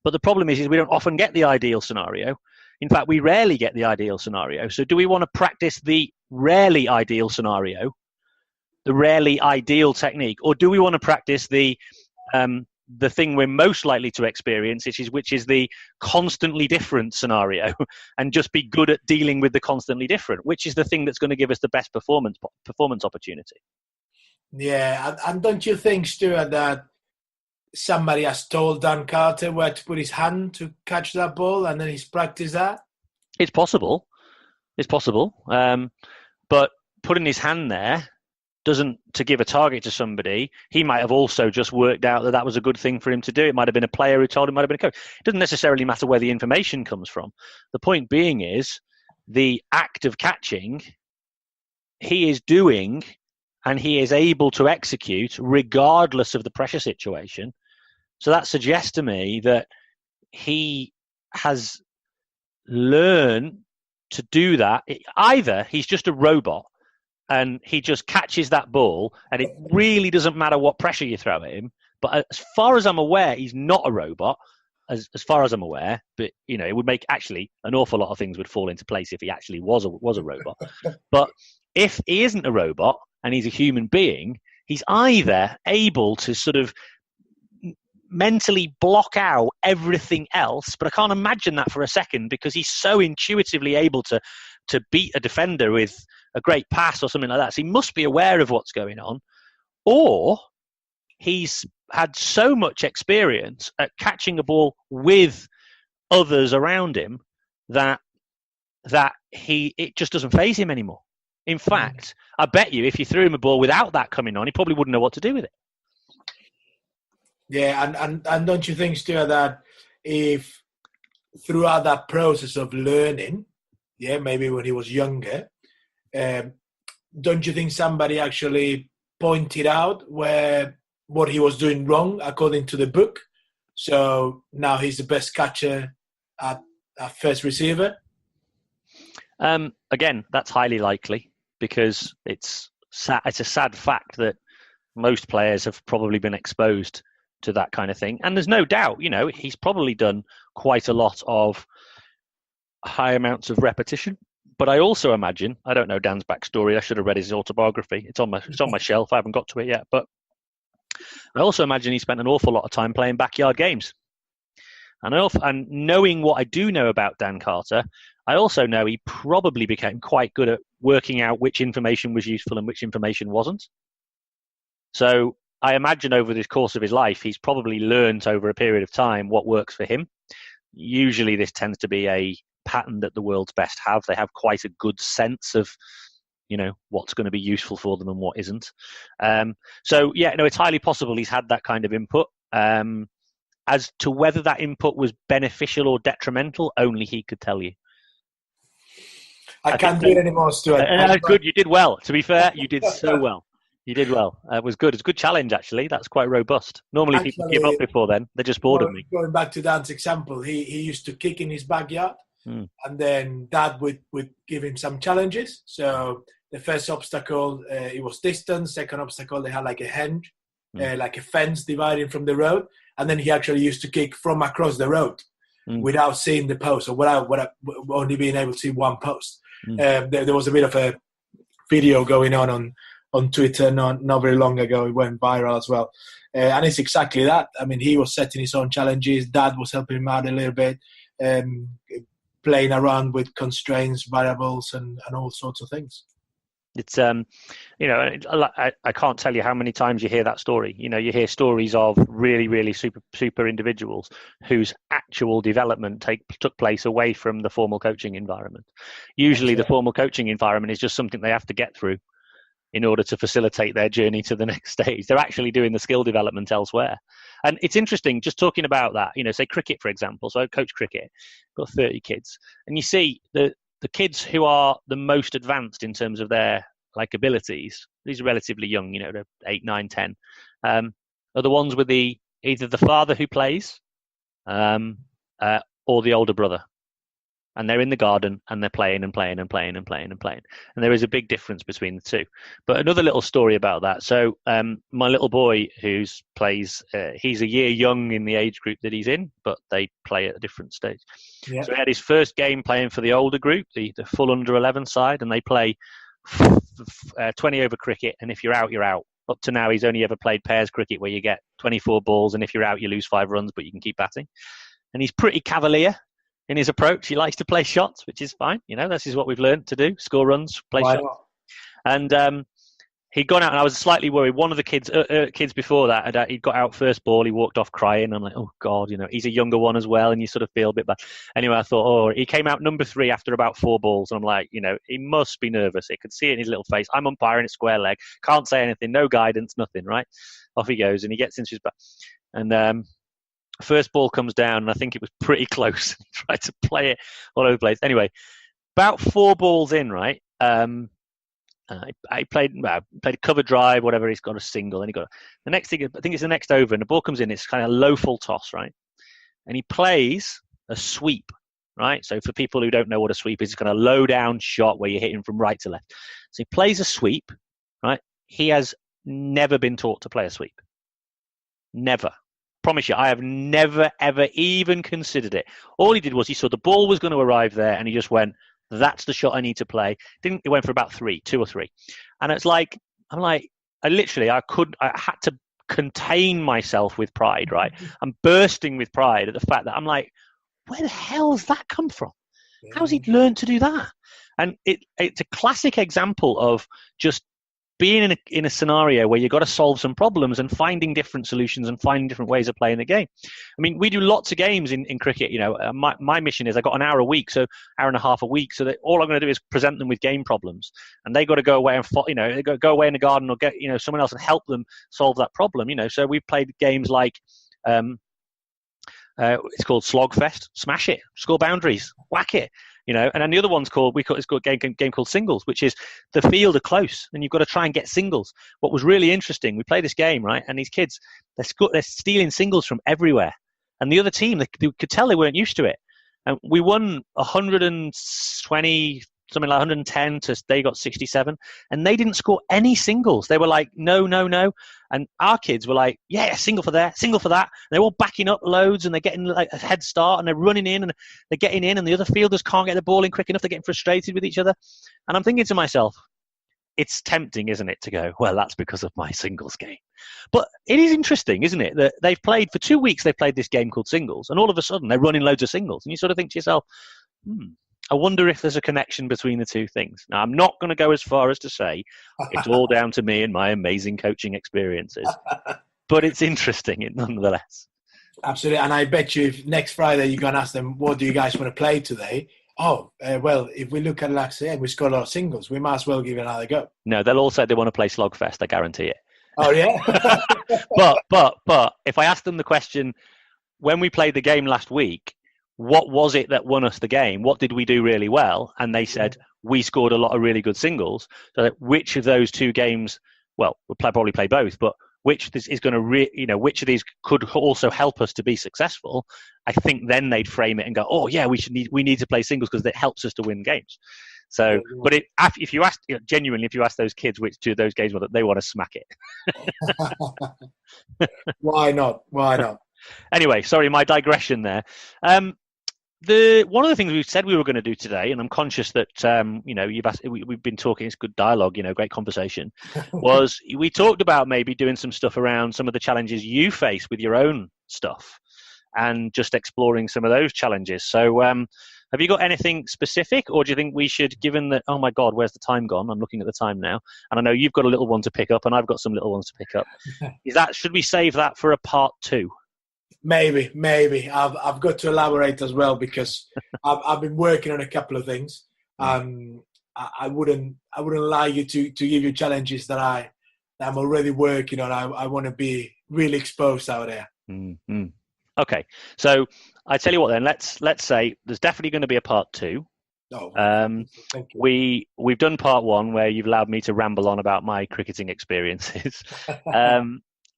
B: but the problem is we don't often get the ideal scenario. In fact, we rarely get the ideal scenario. So do we want to practice the rarely ideal scenario, the rarely ideal technique, or do we want to practice the thing we're most likely to experience, which is the constantly different scenario, and just be good at dealing with the constantly different, which is the thing that's going to give us the best performance opportunity?
C: Yeah, and don't you think, Stuart, that somebody has told Dan Carter where to put his hand to catch that ball, and then he's practiced that?
B: It's possible. But putting his hand there doesn't, to give a target to somebody, he might have also just worked out that was a good thing for him to do. It might have been a player who told him, might have been a coach. It doesn't necessarily matter where the information comes from. The point being is the act of catching he is doing and he is able to execute regardless of the pressure situation. So that suggests to me that he has learned to do that. Either he's just a robot and he just catches that ball and it really doesn't matter what pressure you throw at him. But as far as I'm aware, he's not a robot, as far as I'm aware. But, you know, it would make actually an awful lot of things would fall into place if he actually was a robot. But if he isn't a robot and he's a human being, he's either able to sort of mentally block out everything else, but I can't imagine that for a second because he's so intuitively able to beat a defender with a great pass or something like that. So he must be aware of what's going on. Or he's had so much experience at catching a ball with others around him that it just doesn't faze him anymore. In fact, I bet you if you threw him a ball without that coming on, he probably wouldn't know what to do with it.
C: Yeah, and don't you think, Stuart, that if throughout that process of learning, yeah, maybe when he was younger, don't you think somebody actually pointed out what he was doing wrong according to the book? So now he's the best catcher at first receiver?
B: Again, that's highly likely because it's a sad fact that most players have probably been exposed to that kind of thing. And there's no doubt, you know, he's probably done quite a lot of high amounts of repetition. But I also imagine, I don't know Dan's backstory. I should have read his autobiography. It's on my shelf. I haven't got to it yet. But I also imagine he spent an awful lot of time playing backyard games. And knowing what I do know about Dan Carter, I also know he probably became quite good at working out which information was useful and which information wasn't. So I imagine over the course of his life, he's probably learned over a period of time what works for him. Usually this tends to be a pattern that the world's best have. They have quite a good sense of, what's going to be useful for them and what isn't. It's highly possible he's had that kind of input. As to whether that input was beneficial or detrimental, only he could tell you.
C: I can't do it anymore, Stuart.
B: Good, you did well. To be fair, you did so well. You did well. It was good. It's a good challenge, actually. That's quite robust. Normally, people give up before then. They're just bored of me.
C: Going back to Dan's example, he used to kick in his backyard, and then Dad would give him some challenges. So the first obstacle, it was distance. Second obstacle, they had like a hedge, like a fence dividing from the road. And then he actually used to kick from across the road without seeing the post, or without only being able to see one post. There was a bit of a video going on Twitter not very long ago. It went viral as well. And it's exactly that. I mean, he was setting his own challenges. Dad was helping him out a little bit, playing around with constraints, variables, and all sorts of things.
B: It's, I can't tell you how many times you hear that story. You hear stories of really, really super individuals whose actual development took place away from the formal coaching environment. Usually the formal coaching environment is just something they have to get through in order to facilitate their journey to the next stage. They're actually doing the skill development elsewhere. And it's interesting, just talking about that, say cricket, for example. So I coach cricket, got 30 kids. And you see the kids who are the most advanced in terms of their abilities, these are relatively young, they're 8, 9, 10, are the ones with either the father who plays or the older brother. And they're in the garden and they're playing and playing and playing and playing and playing. And there is a big difference between the two. But another little story about that. So my little boy who plays, he's a year young in the age group that he's in, but they play at a different stage. Yeah. So he had his first game playing for the older group, the full under 11 side, and they play 20 over cricket. And if you're out, you're out. Up to now, he's only ever played pairs cricket where you get 24 balls. And if you're out, you lose 5 runs, but you can keep batting. And he's pretty cavalier in his approach. He likes to play shots, which is fine. This is what we've learned to do: score runs, play shots. And he'd gone out, and I was slightly worried. One of the kids before that, he'd got out first ball. He walked off crying. I'm like, oh God, he's a younger one as well, and you sort of feel a bit bad. Anyway, I thought, he came out number 3 after about 4 balls, and I'm like, he must be nervous. I could see it in his little face. I'm umpiring at square leg, can't say anything, no guidance, nothing. Right, off he goes, and he gets into his back, and first ball comes down, and I think it was pretty close. He tried to play it all over the place. Anyway, about 4 balls in, right? I played a cover drive, whatever. He's got a single, and the next thing. I think it's the next over, and the ball comes in. It's kind of low full toss, right? And he plays a sweep, right? So for people who don't know what a sweep is, it's kind of low down shot where you're hitting from right to left. So he plays a sweep, right? He has never been taught to play a sweep. Never. Promise you, I have never, ever even considered it. All he did was he saw the ball was going to arrive there, and he just went, that's the shot I need to play. It went for about 2 or 3. And it's like, I had to contain myself with pride, right? I'm bursting with pride at the fact that I'm like, where the hell has that come from? How's he learned to do that? And it's a classic example of just being in a scenario where you've got to solve some problems and finding different solutions and finding different ways of playing the game. I mean, we do lots of games in cricket. My mission is I got an hour a week, so hour and a half a week. So that all I'm going to do is present them with game problems, and they got to go away and they got to go away in the garden or get someone else and help them solve that problem. So we've played games like it's called Slogfest, smash it, score boundaries, whack it. And then the other one's it's called a game called Singles, which is the field are close and you've got to try and get singles. What was really interesting, we played this game, right? And these kids, they're stealing singles from everywhere. And the other team, they could tell they weren't used to it. And we won 120, something like 110 they got 67. And they didn't score any singles. They were like, no. And our kids were like, yeah, single for there, single for that. And they're all backing up loads and they're getting like a head start and they're running in and they're getting in and the other fielders can't get the ball in quick enough. They're getting frustrated with each other. And I'm thinking to myself, it's tempting, isn't it, to go, well, that's because of my singles game. But it is interesting, isn't it, that they've played for 2 weeks. They've played this game called singles, and all of a sudden they're running loads of singles, and you sort of think to yourself, I wonder if there's a connection between the two things. Now, I'm not going to go as far as to say it's all down to me and my amazing coaching experiences, but it's interesting nonetheless.
C: Absolutely. And I bet you if next Friday you can ask them, what do you guys want to play today? Well, if we look at it, like say, we scored a lot of singles, we might as well give it another go.
B: No, they'll all say they want to play Slogfest, I guarantee it.
C: Oh, yeah?
B: but if I ask them the question, when we played the game last week, what was it that won us the game? What did we do really well? And they said, we scored a lot of really good singles. So which of those two games, well, we'll probably play both, but which is going to, which of these could also help us to be successful? I think then they'd frame it and go, oh yeah, we need to play singles because it helps us to win games. So, but if you ask, genuinely, if you ask those kids which two of those games were, they want to smack it.
C: Why not?
B: Anyway, sorry, my digression there. One of the things we said we were going to do today, and I'm conscious that you've asked, we've been talking. It's good dialogue, great conversation. Was we talked about maybe doing some stuff around some of the challenges you face with your own stuff, and just exploring some of those challenges. So, have you got anything specific, or do you think we should, given that? Oh my God, where's the time gone? I'm looking at the time now, and I know you've got a little one to pick up, and I've got some little ones to pick up. Should we save that for a part 2?
C: Maybe. I've got to elaborate as well because I've been working on a couple of things. I wouldn't allow you to give you challenges that I'm already working on. I want to be really exposed out there.
B: Mm-hmm. Okay, so I tell you what then. Let's say there's definitely going to be a part 2.
C: Thank you.
B: We've done part 1 where you've allowed me to ramble on about my cricketing experiences.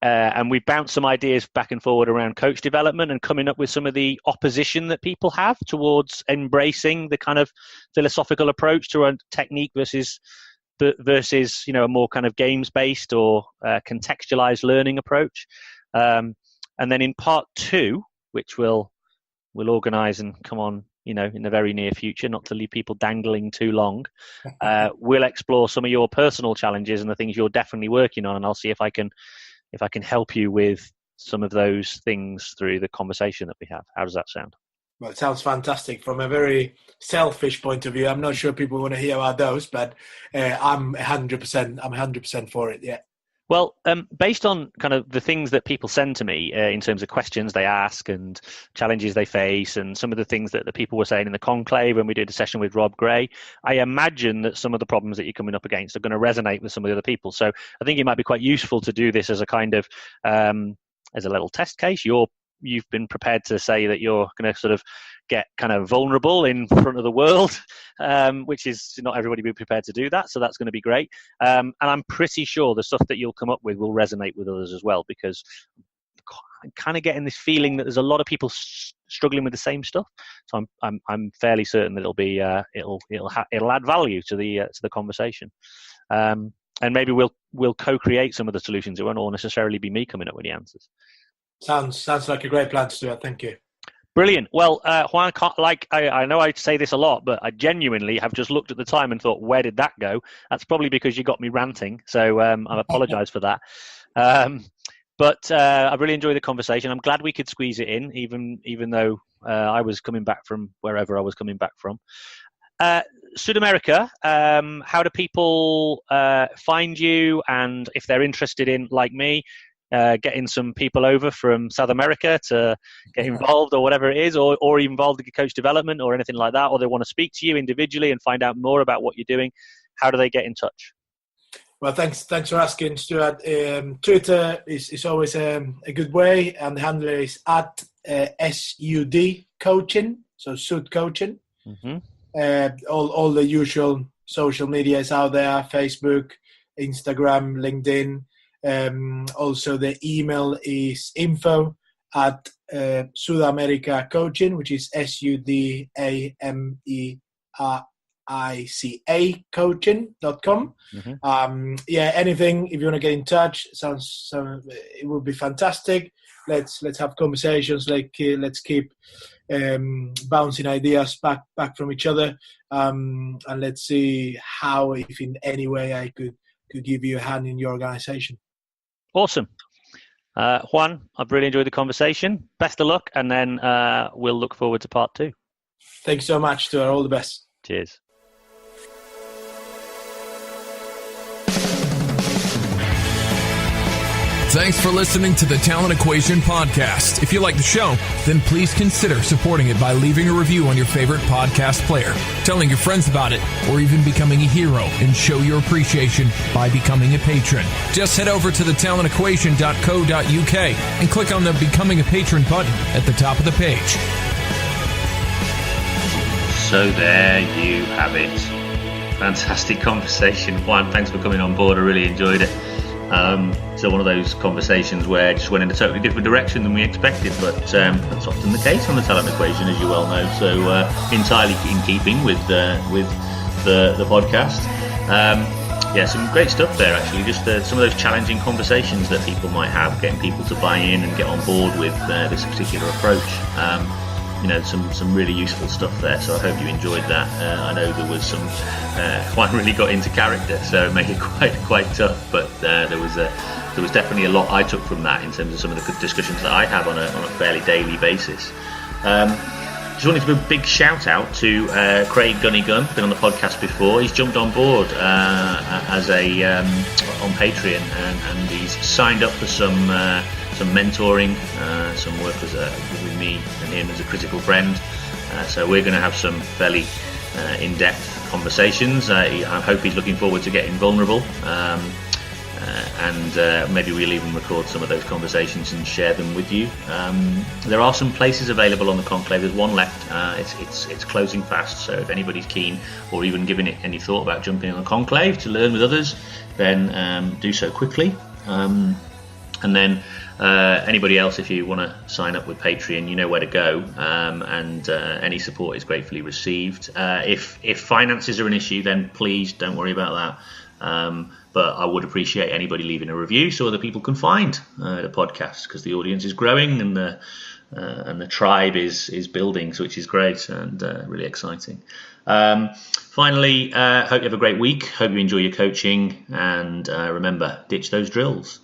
B: And we've bounced some ideas back and forward around coach development and coming up with some of the opposition that people have towards embracing the kind of philosophical approach to a technique versus a more kind of games-based or contextualized learning approach. And then in part 2, which we'll organise and come on, in the very near future, not to leave people dangling too long, we'll explore some of your personal challenges and the things you're definitely working on, and I'll see if I can help you with some of those things through the conversation that we have. How does that sound?
C: Well, it sounds fantastic. From a very selfish point of view, I'm not sure people want to hear about those, but I'm 100% for it, yeah.
B: Well, based on kind of the things that people send to me in terms of questions they ask and challenges they face and some of the things that the people were saying in the conclave when we did a session with Rob Gray, I imagine that some of the problems that you're coming up against are going to resonate with some of the other people. So I think it might be quite useful to do this as a kind of, as a little test case. You've been prepared to say that you're going to sort of get kind of vulnerable in front of the world, which is not everybody be prepared to do that. So that's going to be great. And I'm pretty sure the stuff that you'll come up with will resonate with others as well, because I'm kind of getting this feeling that there's a lot of people struggling with the same stuff. So I'm fairly certain that it'll add value to the conversation. And maybe we'll co-create some of the solutions. It won't all necessarily be me coming up with the answers.
C: Sounds like a great plan, Stuart. Thank you.
B: Brilliant. Well, Juan, I know I say this a lot, but I genuinely have just looked at the time and thought, where did that go? That's probably because you got me ranting. So I apologise for that. But I really enjoyed the conversation. I'm glad we could squeeze it in, even though I was coming back from wherever I was coming back from. South America, how do people find you? And if they're interested in, like me, getting some people over from South America to get involved or whatever it is, or involved in coach development or anything like that, or they want to speak to you individually and find out more about what you're doing, how do they get in touch?
C: Well, thanks for asking, Stuart. Twitter is always a good way, and the handle is at SUD Coaching, so SUD Coaching. Mm-hmm. All the usual social media is out there: Facebook, Instagram, LinkedIn. Also, the email is info at Sudamerica Coaching, which is SUDAMERICA coaching.com. Mm-hmm. Anything, if you want to get in touch, it would be fantastic. Let's have conversations, let's keep bouncing ideas back from each other, and let's see how, if in any way I could give you a hand in your organization.
B: Awesome. Juan, I've really enjoyed the conversation. Best of luck, and then we'll look forward to part 2.
C: Thanks so much, Stuart. All the best.
B: Cheers.
A: Thanks for listening to the Talent Equation podcast. If you like the show, then please consider supporting it by leaving a review on your favorite podcast player, telling your friends about it, or even becoming a hero and show your appreciation by becoming a patron. Just head over to thetalentequation.co.uk and click on the Becoming a Patron button at the top of the page.
D: So there you have it. Fantastic conversation. Juan, thanks for coming on board. I really enjoyed it. So one of those conversations where it just went in a totally different direction than we expected, but that's often the case on the Talent Equation, as you well know. So entirely in keeping with the podcast. Some great stuff there actually. Just some of those challenging conversations that people might have, getting people to buy in and get on board with this particular approach. Some really useful stuff there, so I hope you enjoyed that. I know there was some Juan really got into character, so it made it quite tough, but there was definitely a lot I took from that in terms of some of the discussions that I have on a fairly daily basis. Just wanted to give a big shout out to Craig Gunny Gunn, been on the podcast before. He's jumped on board as on Patreon, and he's signed up for some mentoring, some work with me and him as a critical friend. So we're going to have some fairly in-depth conversations. I hope he's looking forward to getting vulnerable, and maybe we'll even record some of those conversations and share them with you. There are some places available on the Conclave. There's one left. It's closing fast, so if anybody's keen or even giving it any thought about jumping on the Conclave to learn with others, then do so quickly. And then anybody else, if you want to sign up with Patreon, you know where to go, and any support is gratefully received. If finances are an issue, then please don't worry about that. But I would appreciate anybody leaving a review so other people can find the podcast, because the audience is growing and the tribe is building, which is great and really exciting. Finally, hope you have a great week. Hope you enjoy your coaching, and remember, ditch those drills.